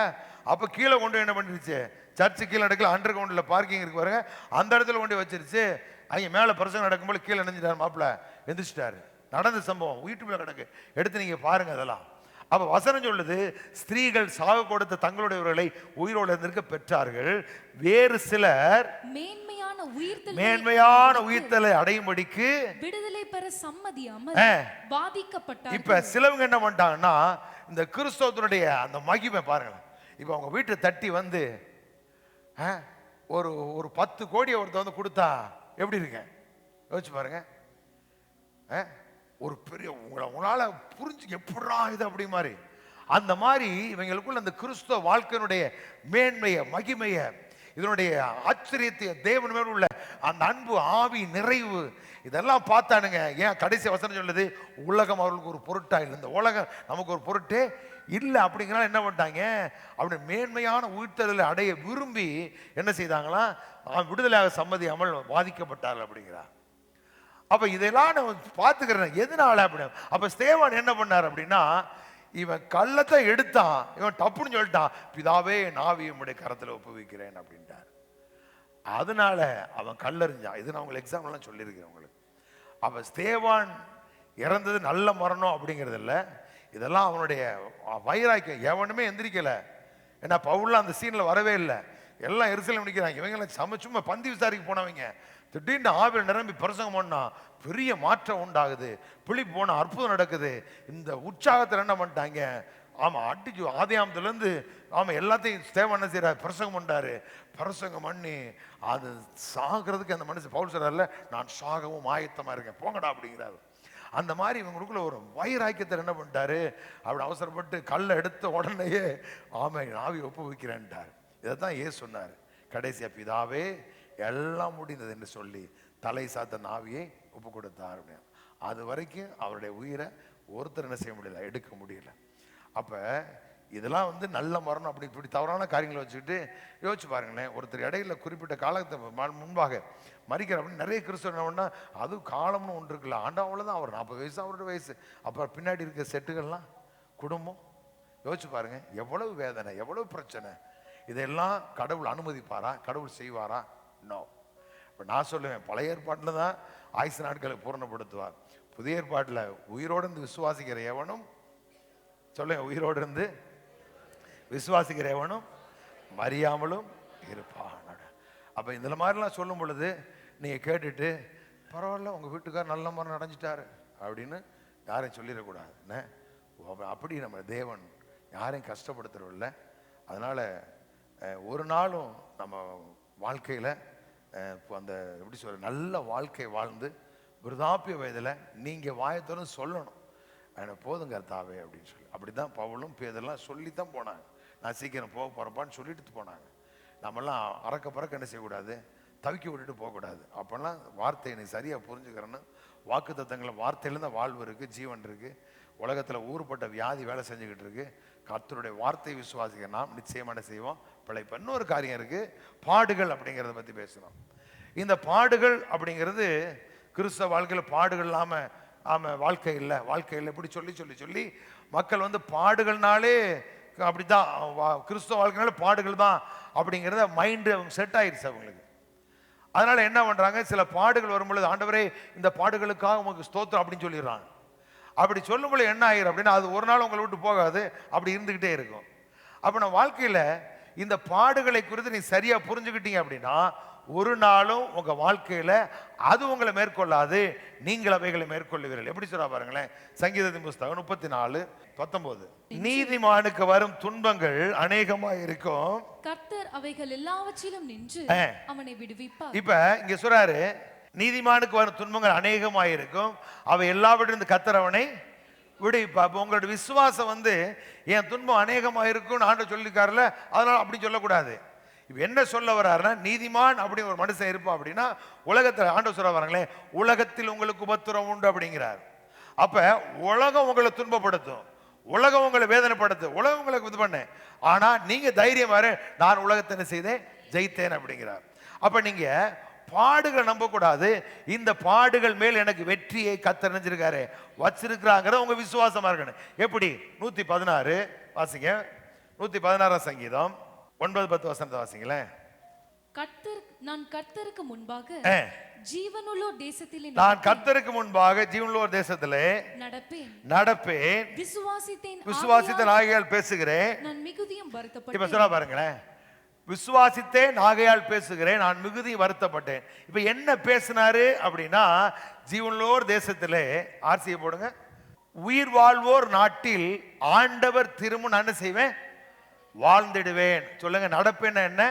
அப்ப கீழே கொண்டு என்ன பண்ணிருச்சு, சர்ச்சு கீழே நடக்கல, அண்டர் கிரவுண்ட்ல பார்க்கிங் இருக்கு பாருங்க, அந்த இடத்துல கொண்டு வச்சிருச்சு. அங்க மேல பிரசங்கம் நடக்கும்போது கீழே நினைஞ்சிட்டாரு, மாப்பிள்ள எந்திரிச்சிட்டாரு. நடந்த சம்பவம் யூடியூப்ல கிடக்கு, எடுத்து நீங்க பாருங்க அதெல்லாம். அப்ப வசனம் சொல்லுது, ஸ்திரீகள் சாக கொடுத்த தங்களுடையவர்களை உயிரோடு இருந்திருக்க பெற்றார்கள். வேறு சிலர் மேன்மையான உயிர்த்தலை அடையும்படிக்கு விடுதலை பெற சம்மதியாமல் பாதிக்கப்பட்டார்கள். இப்ப சிலவங்க என்ன பண்ணிட்டாங்கன்னா, இந்த கிறிஸ்தவத்தினுடைய அந்த மகிமை பாருங்க. இப்ப அவங்க வீட்டை தட்டி வந்து ஒரு 10 கோடியை ஒருத்தர் வந்து கொடுத்தா எப்படி இருக்க யோசிச்சு பாருங்க. ஒரு பெரிய உங்களால புரிஞ்சு எப்படா இது அப்படி மாதிரி, அந்த மாதிரி இவங்களுக்குள்ள அந்த கிறிஸ்தவ வாழ்க்கையினுடைய மேன்மைய மகிமைய, இதனுடைய ஆச்சரியத்தை, தேவன் மேல் உள்ள அந்த அன்பு, ஆவி, நிறைவு, இதெல்லாம் பார்த்தானுங்க. ஏன் கடைசி வசனம் சொல்லுது, உலகம் அவர்களுக்கு ஒரு பொருட்டா இல்லை, இந்த உலகம் நமக்கு ஒரு பொருட்டே இல்லை அப்படிங்கிறனால என்ன பண்ணிட்டாங்க, அப்படி மேன்மையான உயிர்த்தலை அடைய விரும்பி என்ன செய்தாங்களா, விடுதலையாக சம்மதியாமல் பாதிக்கப்பட்டார்கள் அப்படிங்கிறா. அப்ப இதெல்லாம் நான் பார்த்துக்கிறேன் எதனால அப்படி. அப்ப ஸ்தேவான் என்ன பண்ணார் அப்படின்னா, இவன் கள்ளத்தை எடுத்தான், இவன் டப்புன்னு சொல்லிட்டான், பிதாவே நாவி உம்முடைய கரத்துல ஒப்புவிக்கிறேன் அப்படின்ட்டார். அதனால அவன் கல்லறிஞ்சான். இது நான் உங்களுக்கு எக்ஸாம்பிள்லாம் சொல்லியிருக்கேன் உங்களுக்கு. அப்ப ஸ்தேவான் இறந்தது நல்ல மரணம் அப்படிங்கிறது இல்லை, இதெல்லாம் அவனுடைய வைராக்கியம். எவனுமே எந்திரிக்கல. ஏன்னா பவுல்லாம் அந்த சீன்ல வரவே இல்லை, எல்லாம் எருசலேம் நிற்கிறாங்க. இவங்க சும்மா பந்தி விசாரிக்க போனவங்க திடீர்னு ஆவியில் நிரம்பி பிரசங்கம் பண்ணா பெரிய மாற்றம் உண்டாகுது, பிழிப்பு போன அற்புதம் நடக்குது. இந்த உற்சாகத்தில் என்ன பண்ணிட்டாங்க, ஆமா அடிச்சு ஆதியாமத்துலேருந்து ஆமா எல்லாத்தையும் ஸ்தேவான் என்ன செய்யறாரு, பிரசங்கம் பண்ணாரு. பிரசங்கம் பண்ணி அது சாகிறதுக்கு அந்த மனுஷன் பவுல் சொல்றாருல, நான் சாகவும் ஆயத்தமா இருக்கேன் போங்கடா அப்படிங்கிறாரு. அந்த மாதிரி இவங்களுக்குள்ள ஒரு வைராக்கியத்தை என்ன பண்ணிட்டாரு, அப்படி அவசரப்பட்டு கல்லை எடுத்த உடனேயே ஆமை ஆவி ஒப்புவிக்கிறேன்ட்டார். இதைத்தான் ஏன் சொன்னார், கடைசியா பிதாவே எல்லாம் முடிந்தது என்று சொல்லி தலை சாத்த ஆவியை ஒப்பு கொடுத்தார். அது வரைக்கும் அவருடைய உயிரை ஒருத்தர் என்ன செய்ய முடியல, எடுக்க முடியல. அப்ப இதெல்லாம் வந்து நல்ல மரணம் அப்படி இப்படி தவறான காரியங்களை வச்சுக்கிட்டு யோசிச்சு பாருங்களேன். ஒருத்தர் இடையில குறிப்பிட்ட காலத்தை முன்பாக மறிக்கிற அப்படின்னு நிறைய கிறிஸ்தவ என்ன பண்ணா, அது காலம்னு ஒன்று இருக்குல்ல, ஆண்டா அவ்வளோதான், அவர் 40 வயசு அவரோட வயசு, அப்புறம் பின்னாடி இருக்க செட்டுகள்லாம் குடும்பம். யோசிச்சு பாருங்க, எவ்வளவு வேதனை, எவ்வளவு பிரச்சனை. இதெல்லாம் கடவுள் அனுமதிப்பாரா, கடவுள் செய்வாரா? நோ. இப்போ நான் சொல்லுவேன், பழைய ஏற்பாட்டில் தான் ஆயுசு நாட்களை பூரணப்படுத்துவார். புதிய ஏற்பாட்டில் உயிரோடு இருந்து விசுவாசிக்கிற எவனும், சொல்லுங்க, உயிரோடு இருந்து விசுவாசிக்கிற எவனும் மறியாமலும் இருப்பான். அப்போ இந்த மாதிரிலாம் சொல்லும் பொழுது நீங்கள் கேட்டுட்டு பரவாயில்ல உங்கள் வீட்டுக்கார் நல்ல மரணம் அடைஞ்சிட்டாரு அப்படின்னு யாரையும் சொல்லிடக்கூடாது. அப்படி நம்ம தேவன் யாரையும் கஷ்டப்படுத்துறதில்ல. அதனால் ஒரு நாளும் நம்ம வாழ்க்கையில் அந்த எப்படி சொல்ற நல்ல வாழ்க்கை வாழ்ந்து விருதாப்பிய வயதில் நீங்கள் வாயத்தோடு சொல்லணும், எனக்கு போதுங்க கர்த்தாவே அப்படின்னு சொல்லி. அப்படி தான் பவுலும் பேதெல்லாம் சொல்லித்தான் போனாங்க. நான் சீக்கிரம் போக போகிறப்பான்னு சொல்லிட்டு போனாங்க. நம்மெல்லாம் அறக்க பறக்க என்ன செய்யக்கூடாது, தவிக்க விட்டுட்டு போகக்கூடாது. அப்போல்லாம் வார்த்தையை நீ சரியாக புரிஞ்சுக்கிறேன்னு, வாக்கு தத்தங்களை வார்த்தையில தான் வாழ்வு இருக்குது, ஜீவன் இருக்குது. உலகத்தில் ஊறுபட்ட வியாதி வேலை செஞ்சுக்கிட்டு இருக்கு. கர்த்தருடைய வார்த்தை விசுவாசிக்க நாம் நிச்சயமான செய்வோம் பிழைப்பு. இன்னொரு காரியம் இருக்கு, பாடுகள் அப்படிங்கிறத பற்றி பேசணும். இந்த பாடுகள் அப்படிங்கிறது கிறிஸ்தவ வாழ்க்கையில் பாடுகள் இல்லாமல் வாழ்க்கை இல்லை, வாழ்க்கை இல்லை இப்படி சொல்லி சொல்லி சொல்லி மக்கள் வந்து பாடுகள்னாலே அப்படித்தான், கிறிஸ்தவ வாழ்க்கைனால பாடுகள் தான் அப்படிங்கிறத மைண்டு அவங்க செட் ஆயிடுச்சு அவங்களுக்கு. அதனால என்ன பண்றாங்க, சில பாடுகள் வரும்பொழுது ஆண்டவரே இந்த பாடுகளுக்காக உங்களுக்கு ஸ்தோத்திரம் அப்படின்னு சொல்லிடுறாங்க. அப்படி சொல்லும்போது என்ன ஆயிரும் அப்படின்னா, அது ஒரு நாள் உங்களை விட்டு போகாது, அப்படி இருந்துகிட்டே இருக்கும். அப்ப நான் வாழ்க்கையில இந்த பாடுகளை குறித்து நீ சரியா புரிஞ்சுக்கிட்டீங்க அப்படின்னா, ஒரு நாளும் உங்க வாழ்க்கையில அது உங்களை மேற்கொள்ளாது, நீங்கள் அவைகளை மேற்கொள்ளுவீர்கள். எப்படி சொல்றா பாருங்களேன், சங்கீதத்தின் புஸ்தகம் 34:19. நீதிமானுக்கு வரும் துன்பங்கள் அநேகமா இருக்கும், கர்த்தர் அவைகள் எல்லாவற்றிலும் நின்று அவனை விடுவிப்பார். இப்ப இங்க சொல்றாரு, நீதிமானுக்கு வரும் துன்பங்கள் அநேகமாயிருக்கும், அவை எல்லாவற்றிலிருந்து கர்த்தர் அவனை விடுவிப்பா. உங்களோட விசுவாசம் வந்து என் துன்பம் அநேகமாயிருக்கும்னு ஆண்டவர் சொல்லிருக்காருல, அதனால அப்படி சொல்லக்கூடாது. இப்ப என்ன சொல்ல வர்றாருன்னா, நீதிமான் அப்படின்னு ஒரு மனுஷன் இருப்பான் அப்படின்னா, உலகத்தில் ஆண்டவர் சொல்ல வராங்களே, உலகத்தில் உங்களுக்கு உபத்திரம் உண்டு அப்படிங்கிறார். அப்ப உலகம் உங்களை துன்பப்படுத்தும், உலகம் உங்களை வேதனைப்படுத்தும், உலகம் உங்களுக்கு இது பண்ண, ஆனா நீங்க தைரியம் வர, நான் உலகத்தை என்ன செய்தேன், ஜெயித்தேன் அப்படிங்கிறார். அப்ப நீங்க பாடுகளை நம்ப கூடாது. இந்த பாடுகள் மேல் எனக்கு வெற்றியை கர்த்தர் நினைச்சிருக்காரு, வச்சிருக்கிறாங்கிற உங்க விசுவாசமா இருக்கணும். எப்படி? 116 வாசிங்க. 116 சங்கீதம் 9-10 வசனத்தை வாசிங்களேன். நான் கர்த்தருக்கு முன்பாக ஜீவனுள்ளோர் தேசத்திலே நான் கர்த்தருக்கு முன்பாக ஜீவனுள்ளோர் தேசத்திலே நடப்பேன், விசுவாசித்தேன் ஆகையால் பேசுகிறேன், நான் மிகுதியும் வருத்தப்பட்டேன். இப்ப சொல்ல பாருங்களேன், விசுவாசித்தேன் ஆகையால் பேசுகிறேன், நான் மிகுதியும் வருத்தப்பட்டேன். இப்ப என்ன பேசினாரு அப்படின்னா, ஜீவனுள்ளோர் தேசத்திலே ஆர்சியை போடுங்க, உயிர் வாழ்வோர் நாட்டில் ஆண்டவர் திரும்ப நான் என்ன செய்வேன், வாழ்ந்திடுவேன். சொல்லுங்க, நடப்பேன் என்ன,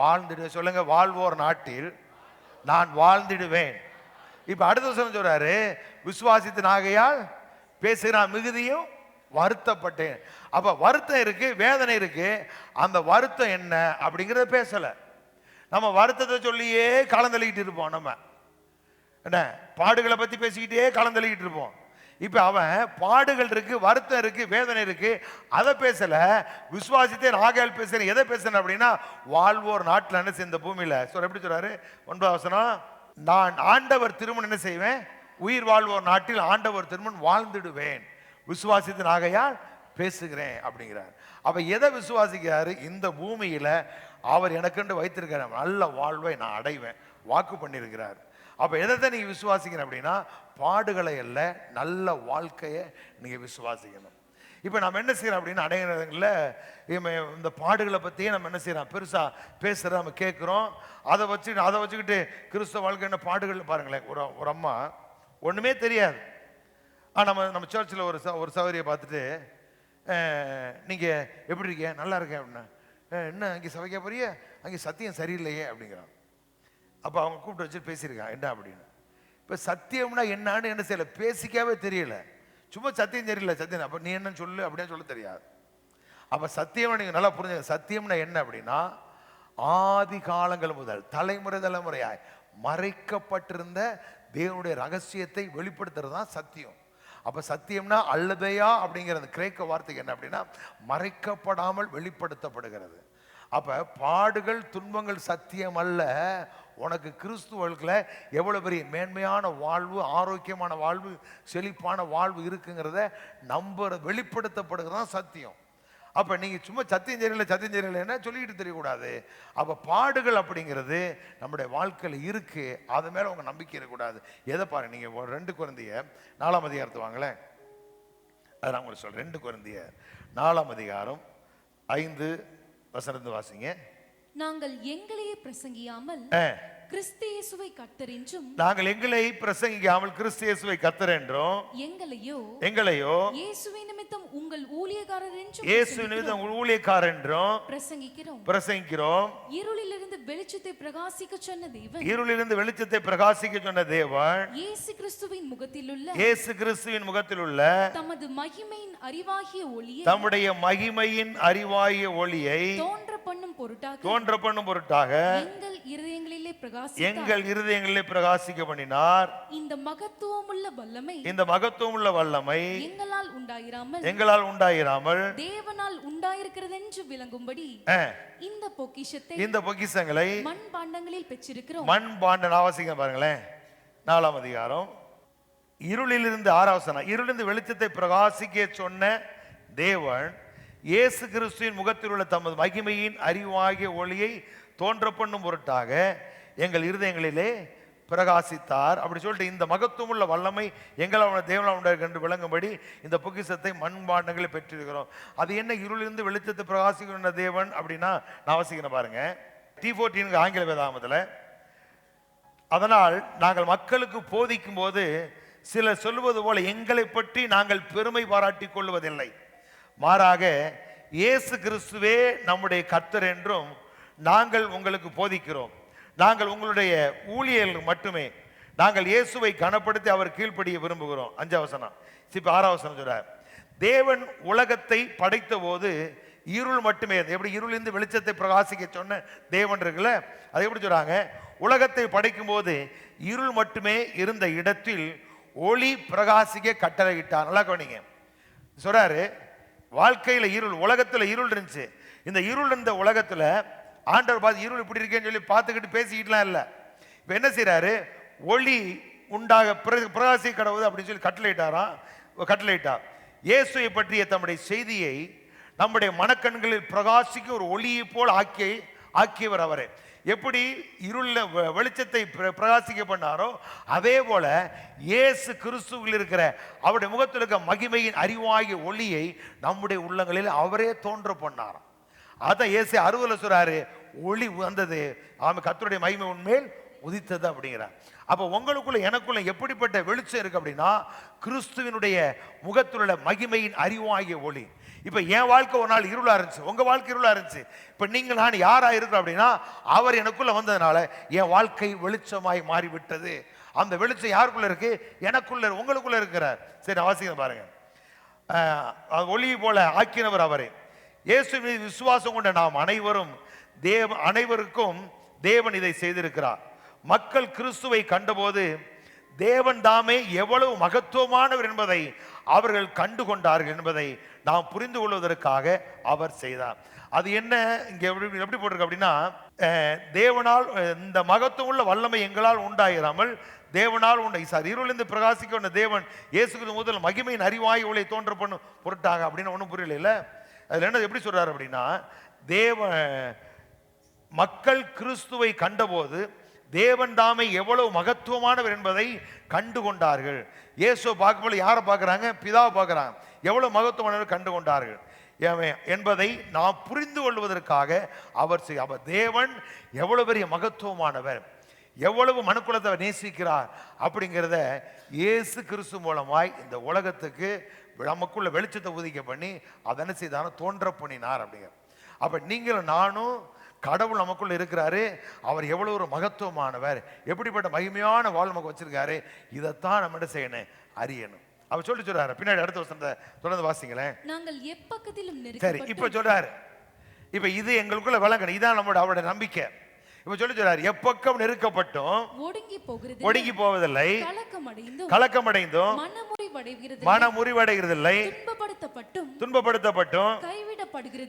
வாழ்ந்திடுவேன். சொல்லுங்க, வாழ்வோர் நாட்டில் நான் வாழ்ந்திடுவேன். இப்ப அடுத்த வருஷம் சொல்றாரு, விசுவாசித்த ஆகையால் பேசுகிறான், மிகுதியும் வருத்தப்பட்டேன். அப்ப வருத்தம் இருக்கு, வேதனை இருக்கு. அந்த வருத்தம் என்ன அப்படிங்கறத பேசல. நம்ம வருத்தத்தை சொல்லியே கலந்தளிக்கிட்டு இருப்போம். நம்ம என்ன பாடுகளை பத்தி பேசிக்கிட்டே கலந்தளிக்கிட்டு இருப்போம். இப்ப அவன் பாடுகள் இருக்கு, வருத்தம் இருக்கு, வேதனை இருக்கு, அதை பேசல. விசுவாசித்தேன் ஆகையால் பேசுறேன். எதை பேசுறேன் அப்படின்னா, வாழ்வோர் நாட்டில் என்ன செய்ய, இந்த பூமியில சொல்ற. எப்படி சொல்றாரு 9 வசனம், நான் ஆண்டவர் திருமணம் என்ன செய்வேன், உயிர் வாழ்வோர் நாட்டில் ஆண்டவர் திருமணம் வாழ்ந்துடுவேன், விசுவாசித்தேன் ஆகையால் பேசுகிறேன் அப்படிங்கிறார். அப்ப எதை விசுவாசிக்கிறாரு, இந்த பூமியில அவர் எனக்கு வைத்திருக்கிற நல்ல வாழ்வை நான் அடைவேன் வாக்கு பண்ணியிருக்கிறார். அப்ப எதை நீங்க விசுவாசிக்கணும் அப்படின்னா, பாடுகளை அல்ல, நல்ல வாழ்க்கையை நீங்க விசுவாசிக்கணும். இப்ப நம்ம என்ன செய்யறோம் அப்படின்னா, அடையில இந்த பாடுகளை பத்தியே நம்ம என்ன செய்யறோம், பெருசா பேசுற நம்ம கேட்கிறோம். அதை வச்சுக்கிட்டு கிறிஸ்தவ வாழ்க்கை என்ன பாடுகள் பாருங்களேன். ஒரு அம்மா ஒண்ணுமே தெரியாது, நம்ம சர்ச்சில் ஒரு சௌகரியை பார்த்துட்டு, நீங்க எப்படி இருக்கீங்க, நல்லா இருக்கேன் அப்படின்னா, என்ன அங்கே சபைக்க போறிய, அங்கே சத்தியம் சரியில்லையே அப்படிங்கிறான். அப்போ அவங்க கூப்பிட்டு வச்சு பேசியிருக்காங்க என்ன அப்படின்னு. இப்போ சத்தியம்னா என்னான்னு என்ன செய்யலை, பேசிக்காவே தெரியல. சும்மா சத்தியம் தெரியல, சத்தியம் அப்போ நீ என்னன்னு சொல்லு அப்படின்னு சொல்ல தெரியாது. அப்போ சத்தியம் நீங்கள் நல்லா புரிஞ்சுங்க. சத்தியம்னா என்ன அப்படின்னா, ஆதி காலங்கள் முதல் தலைமுறையாய் மறைக்கப்பட்டிருந்த தேவனுடைய ரகசியத்தை வெளிப்படுத்துறது தான் சத்தியம். அப்ப சத்தியம்னா அல்லதையா அப்படிங்கிற அந்த கிரேக்க வார்த்தைக்கு என்ன அப்படின்னா, மறைக்கப்படாமல் வெளிப்படுத்தப்படுகிறது. அப்ப பாடுகள் துன்பங்கள் சத்தியம் அல்ல. உனக்கு கிறிஸ்துவ எவ்வளவு பெரிய மேன்மையான வாழ்வு, ஆரோக்கியமான வாழ்வு, செழிப்பான வாழ்வு இருக்குங்கிறத நம்புற வெளிப்படுத்தப்படுகிறது தான் சத்தியம். அப்ப நீங்க சும்மா சத்தியம் தெரியல சொல்லிக்கிட்டு தெரியக்கூடாது. அப்ப பாடுகள் அப்படிங்கிறது நம்முடைய வாழ்க்கையில் இருக்கு, அது மேல உங்க நம்பிக்கை இருக்கக்கூடாது. எதை பாருங்க, நீங்க 2 கொரிந்தியர் 4ஆம் அதிகாரத்தை வாங்களேன். அதை நான் உங்களுக்கு சொல்றேன். 2 கொரிந்தியர் 4ஆம் அதிகாரம் 5 வசனத்தை வாசிங்க. நாங்கள் எங்களையே பிரசங்கியாமல் கிறிஸ்து இயேசுவை கர்த்தர் என்றும், நாங்கள் எங்களை பிரசங்கிக்காமல் கிறிஸ்து இயேசுவை கர்த்தர் என்றும், எங்களையோ இயேசுவை நிமித்தம் உங்கள் ஊழியக்காரர் என்றும், இயேசு நிமித்தம் ஊழியக்காரர் என்றும் பிரசங்கிக்கிறோம். இருளிலிருந்து வெளிச்சத்தை பிரகாசிக்க சொன்ன தேவன், இருளிலிருந்து வெளிச்சத்தை பிரகாசிக்க சொன்ன தேவன் இயேசு கிறிஸ்துவின் முகத்திலுள்ள தமது மகிமையின் அறிவாகிய ஒளியை, தம்முடைய மகிமையின் அறிவாகிய ஒளியை தோன்ற பண்ணும் பொருட்டாக எங்கள் இருதயங்களிலே பிரகாசிக்க பண்ணினார். இந்த மகத்துவமுள்ள வல்லமை எங்களால் உண்டாயிராமல் தேவனால் உண்டாயிருக்கிறது என்று விளங்கும்படி இந்த பொக்கிஷங்களை மண்பாண்டங்களில் பெற்றிருக்கிறோம். மண்பாண்டம் அவசியம் பாருங்களேன். 4ஆம் அதிகாரம் இருளிலிருந்து 6ஆம் வசனம், இருளிலிருந்து வெளிச்சத்தை பிரகாசிக்க சொன்ன தேவன் இயேசு கிறிஸ்துவின் முகத்தில் உள்ள தமது மகிமையின் அறிவாகிய ஒளியை தோன்ற பண்ணும் பொருட்டாக எங்கள் இருதயங்களிலே பிரகாசித்தார். அப்படி சொல்லிட்டு இந்த மகத்துவமுள்ள வல்லமை எங்களால் தேவனால் என்று விளங்கும்படி இந்த பொக்கிஷத்தை மண்பாண்டங்களை பெற்றிருக்கிறோம். அது என்ன, இருளிலிருந்து வெளிச்சத்தை பிரகாசிக்கிற தேவன் அப்படின்னா நான் வாசிக்கிறேன் பாருங்க. T14 ஆங்கில வேதாகமத்தில், அதனால் நாங்கள் மக்களுக்கு போதிக்கும் போது சிலர் சொல்வது போல எங்களை பற்றி நாங்கள் பெருமை பாராட்டிக் கொள்வதில்லை, மாறாக இயேசு கிறிஸ்துவே நம்முடைய கர்த்தர் என்றும் நாங்கள் உங்களுக்கு போதிக்கிறோம். நாங்கள் உங்களுடைய ஊழியர்கள் மட்டுமே. நாங்கள் இயேசுவை கனப்படுத்தி அவர் கீழ்ப்படிய விரும்புகிறோம். 5ஆம் வசனம். இப்ப 6ஆம் வசனம் சொல்றார், தேவன் உலகத்தை படைத்த போது இருள் மட்டுமே. எப்படி இருளிலிருந்து வெளிச்சத்தை பிரகாசிக்க சொன்ன தேவன் இருக்குல்ல, அதை எப்படி சொல்றாங்க? உலகத்தை படைக்கும் போது இருள் மட்டுமே இருந்த இடத்தில் ஒளி பிரகாசிக்க கட்டளையிட்டார். நல்லா கவனிங்க, சொல்றாரு வாழ்க்கையில இருள், உலகத்துல இருள் இருந்துச்சு. இந்த இருள் இருந்த உலகத்துல ஆண்டவர் பார்த்து இருள் இப்படி இருக்கேன்னு சொல்லி பார்த்துக்கிட்டு பேசிக்கிட்டுலாம் இல்லை. இப்ப என்ன செய்யறாரு? ஒளி உண்டாக பிரகாசி கடவுது அப்படின்னு சொல்லி கட்டளையிட்டார். இயேசுவை பற்றிய தம்முடைய செய்தியை நம்முடைய மனக்கண்களில் பிரகாசிக்க ஒரு ஒளியை போல் ஆக்கியவர் அவரே. எப்படி இருள வெளிச்சத்தை பிரகாசிக்க பண்ணாரோ அதே போல இயேசு கிறிஸ்துவில் இருக்கிற அவருடைய முகத்தில் இருக்க மகிமையின் அறிவாகிய ஒளியை நம்முடைய உள்ளங்களில் அவரே தோன்ற பண்ணாராம். அதான் இயேசு 60 சொல்றாரு, ஒளி வந்தது, ஆமா கர்த்தருடைய மகிமை உன்மேல் உதித்தது அப்படிங்கிறார். அப்போ உங்களுக்குள்ள எனக்குள்ள எப்படிப்பட்ட வெளிச்சம் இருக்கு அப்படின்னா, கிறிஸ்துவினுடைய முகத்தில் உள்ள மகிமையின் அறிவாகிய ஒளி. இப்ப என் வாழ்க்கை ஒரு நாள் இருளா இருந்துச்சு, உங்க வாழ்க்கை இருளா இருந்துச்சு. இப்ப நீங்க நான் யாரா இருக்கிறோம் அப்படின்னா, அவர் எனக்குள்ள வந்ததுனால என் வாழ்க்கை வெளிச்சமாய் மாறிவிட்டது. அந்த வெளிச்சம் யாருக்குள்ள இருக்கு? எனக்குள்ள, உங்களுக்குள்ள இருக்கிறார். சரி அவசியம் பாருங்க. ஒளி போல ஆக்கினவர் அவரே. இயேசு மீது விசுவாசம் கொண்ட நாம் அனைவருக்கும் தேவன் இதை செய்திருக்கிறார். மக்கள் கிறிஸ்துவை கண்டபோது தேவன் தாமே எவ்வளவு மகத்துவமானவர் என்பதை அவர்கள் கண்டு கொண்டார்கள் என்பதை நாம் புரிந்து கொள்வதற்காக அவர் செய்தார். அது என்ன இங்க எப்படி போட்டிருக்கு அப்படின்னா, தேவனால் இந்த மகத்துவம் உள்ள வல்லமை எங்களால் உண்டாயிராமல் தேவனால் இருளிருந்து பிரகாசிக்க தேவன் இயேசுக்கு முதல் மகிமையின் அறிவாய் ஒளி தோன்ற பண்ணு பொருட்டாங்க அப்படின்னு ஒன்றும் புரியல. அதுல என்ன எப்படி சொல்றாரு அப்படின்னா, மக்கள் கிறிஸ்துவை கண்டபோது தேவன் தாமே எவ்வளவு மகத்துவமானவர் என்பதை கண்டு கொண்டார்கள். இயேசுவை பார்க்கும்போது யாரை பார்க்குறாங்க? பிதாவை பார்க்குறாங்க. எவ்வளவு மகத்துவமானவர் கண்டு கொண்டார்கள் என்பதை நாம் புரிந்து கொள்வதற்காக அவர் தேவன் எவ்வளவு பெரிய மகத்துவமானவர், எவ்வளவு மனுக்குலத்தை நேசிக்கிறார் அப்படிங்கிறத இயேசு கிறிஸ்து மூலமாய் இந்த உலகத்துக்கு நமக்குள்ள வெளிச்சத்தை உதிக்க பண்ணி அதனை செய்தாலும் தோன்ற பண்ணினார் அப்படிங்கிற. அப்ப நீங்களும் நானும் கடவுள் நமக்குள்ள இருக்கிறாரு, அவர் எவ்வளவு ஒரு மகத்துவமானவர், எப்படிப்பட்ட மகிமையான வாழ் நமக்கு வச்சிருக்காரு, இதைத்தான் நம்ம என்ன செய்யணும்? அறியணும். அவர் சொல்றாரு பின்னாடி அடுத்த வசனத்தை தொடர்ந்து வாசிங்களேன். நாங்கள் எப்பக்கத்திலும் சரி, இப்ப சொல்றாரு, இப்ப இது எங்களுக்குள்ள விளங்கணும், இதான் நம்மளோட அவருடைய நம்பிக்கை. இப்ப சொல்றாரு, எப்பக்கம் நெருக்கப்பட்டும் ஒடுங்கி போவதில்லை, கலக்கமடைந்தும் மனமுறிவடைகிறதில்லை, துன்பப்படுத்தப்பட்டும்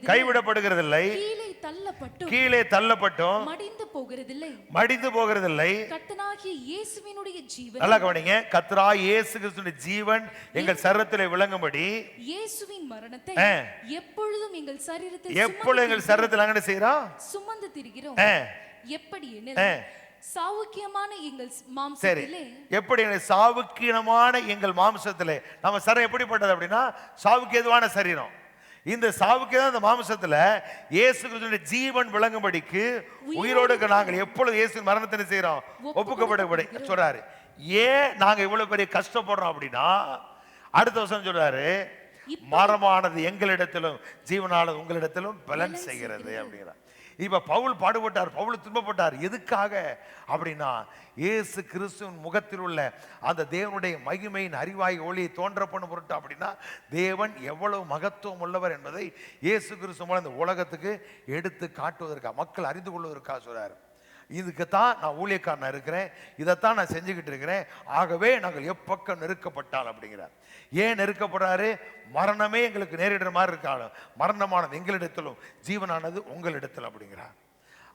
கைவிடப்படுகிறதில்லை, கீழே தள்ளப்பட்டும் மடிந்து போகிறதில்லை. நல்லா கவனிங்க, கர்த்தராகிய இயேசு கிறிஸ்துவின் ஜீவன் எங்கள் சரீரத்திலே விளங்கும்படி இயேசுவின் மரணத்தை எப்பொழுதும் எங்கள் சரீரத்தில் அங்கே செய்றோம், சுமந்து திரிகிறோம். எப்படி சாவுக்கியமான எங்கள் மாம்சத்திலே, எப்படி சாவுக்கியமான எங்கள் மாம்சத்திலே நம்ம சரீரம் எப்படிப்பட்டது அப்படின்னா சாவுக்கு ஏதுவான சரீரம். இந்த சாவுக்கு தான் இந்த மாம்சத்துல இயேசு கிறிஸ்துவின் ஜீவன் விளங்கும்படிக்கு உயிரோடு நாங்கள் எப்பொழுது இயேசு மரணத்தை செய்யறோம், ஒப்புக்கப்பட சொல்றாரு. ஏன் நாங்க இவ்வளவு பெரிய கஷ்டப்படுறோம் அப்படின்னா, அடுத்த வருஷம் சொல்றாரு, மரமானது எங்களிடத்திலும் ஜீவனானது உங்களிடத்திலும் பலன் செய்கிறது அப்படிங்கிறார். இப்ப பவுல் பாடுபட்டார், பவுல் துன்பப்பட்டார். எதுக்காக அப்படின்னா, இயேசு கிறிஸ்துவின் முகத்தில் உள்ள அந்த தேவனுடைய மகிமையின் அறிவாய் ஒளியை தோன்ற பண்ண பொருட்டு. அப்படின்னா தேவன் எவ்வளவு மகத்துவம் உள்ளவர் என்பதை இயேசு கிறிஸ்து மூலம் இந்த உலகத்துக்கு எடுத்து காட்டுவதற்காக, மக்கள் அறிந்து கொள்வதற்காக சொல்றாரு. இதுக்குத்தான் நான் ஊழியக்காரனா இருக்கிறேன், இதைத்தான் நான் செஞ்சுக்கிட்டு இருக்கிறேன். ஆகவே நாங்கள் எப்பக்கம் நெருக்கப்பட்டால் அப்படிங்கிறார். ஏன் நெருக்கப்படுறாரு? மரணமே எங்களுக்கு நேரிடுற மாதிரி இருக்காலும் மரணமானது எங்களிடத்திலும் ஜீவனானது உங்களிடத்தில் அப்படிங்கிறார்.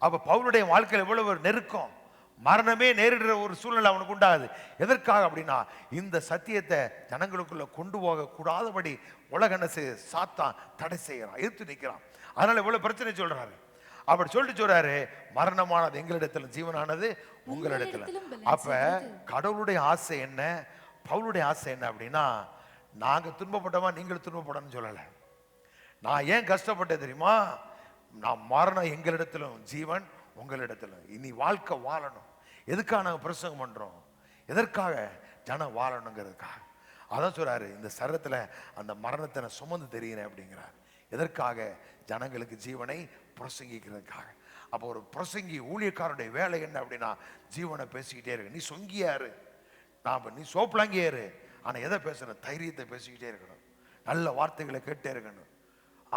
அப்ப பவுலுடைய வாழ்க்கையில் எவ்வளவு ஒரு நெருக்கம், மரணமே நேரிடுற ஒரு சூழ்நிலை அவனுக்கு உண்டாகுது. எதற்காக அப்படின்னா, இந்த சத்தியத்தை ஜனங்களுக்குள்ள கொண்டு போக கூடாதபடி உலக சாத்தான் தடை செய்யறான், எதிர்த்து நிற்கிறான். அதனால இவ்வளவு பிரச்சனை சொல்றாரு. அப்படி சொல்லிட்டு சொல்றாரு, மரணமானது எங்களிடத்துல ஜீவனானது உங்களிடத்துல. அப்ப கடவுளுடைய ஆசை என்ன, பவுலுடைய ஆசை என்ன அப்படின்னா, நாங்க துன்பப்பட்டோமா நீங்களும் துன்பப்படணும்னு சொல்லல. நான் ஏன் கஷ்டப்பட்டேன் தெரியுமா? நான் மரணம் எங்களிடத்திலும் ஜீவன் உங்களிடத்திலும். இனி வாழ்க்கை வாழணும். எதுக்காக நாங்கள் பிரசங்கம் பண்றோம்? எதற்காக? ஜனம் வாழணுங்கிறதுக்காக. அதான் சொல்றாரு, இந்த சரீரத்துல அந்த மரணத்தை நான் சுமந்து தெரிகிறேன் அப்படிங்கிறார். எதற்காக? ஜனங்களுக்கு ஜீவனை பிரசங்கிக்கிறதுக்காக. அப்போ ஒரு பிரசங்கி ஊழியக்காரருடைய வேலை என்ன அப்படின்னா, ஜீவனை பேசிக்கிட்டே இருக்கு. நீ சொங்கியாரு, நீ சோப்பலாங்கியாரு, ஆனா எதை பேசணும்? தைரியத்தை பேசிக்கிட்டே இருக்கணும், நல்ல வார்த்தைகளை கேட்டே இருக்கணும்.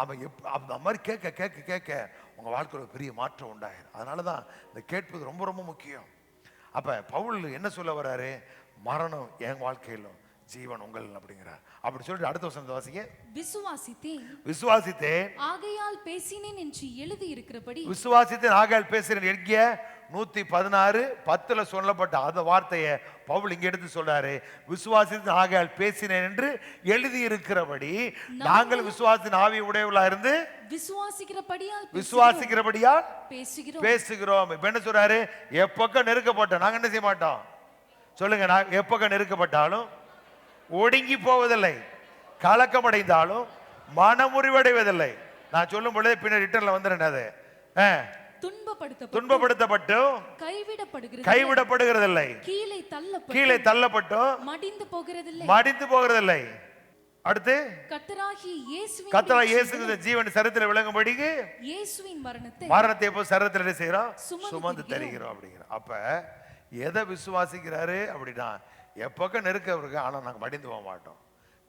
அவன் அந்த மாதிரி கேட்க கேட்க கேட்க உங்கள் வாழ்க்கையில் ஒரு பெரிய மாற்றம் உண்டாயிரும். அதனால தான் இந்த கேட்பது ரொம்ப ரொம்ப முக்கியம். அப்போ பவுல் என்ன சொல்ல வர்றாரு? மரணம் என் வாழ்க்கையிலும் ஜீவன் உங்கள் அப்படிங்கிறார். அப்படி சொல்லிட்டு அடுத்த வசனத்தை வாசிங்க. விசுவாசித்தேன் ஆகையால் பேசினேன் என்று எழுதி இருக்கிறபடி. விசுவாசித்தேன் ஆகையால் பேசினேன் என்கிற 116:10 சொல்லப்பட்ட அந்த வார்த்தையை பவுல் இங்க எடுத்து சொல்றாரு. விசுவாசித்தேன் ஆகையால் பேசினேன் என்று எழுதி இருக்கிறபடி நாங்கள் விசுவாசத்தின் ஆவி உடையவர்களா இருந்து விசுவாசிக்கிறபடியால் பேசுகிறோம். இப்ப என்ன சொல்றாரு? எப்பக்கம் நெருக்கப்பட்டோம் நாங்க என்ன செய்ய மாட்டோம்? சொல்லுங்க. நான் எப்பக்கம் நெருக்கப்பட்டாலும் ஒடுங்கி போவதில்லை, கலக்கமடைந்தாலும் மனமுறிவடைவதில்லை. நான் சொல்லும் பொழுது பின்னர் ரிட்டர்ன்ல வந்துடுறது. துன்பப்படுத்தப்பட்டும் கைவிடப்படுகிறதில்லை, கீழே தள்ளப்பட்டும் மடிந்து போகிறதில்லை. அடுத்து கர்த்தராகிய இயேசு ஜீவன் சரீரத்தில் விளங்கும்படிக்கு இயேசுவின் மரணத்தை எப்போ சரீரத்தில் செய்கிறோம்? சுமந்து தருகிறோம் அப்படிங்கிறோம். அப்ப எதை விசுவாசிக்கிறாரு அப்படின்னா, எப்பக்கம் நெருக்கம் இருக்கு ஆனால் நாங்கள் மடிந்து போக மாட்டோம்,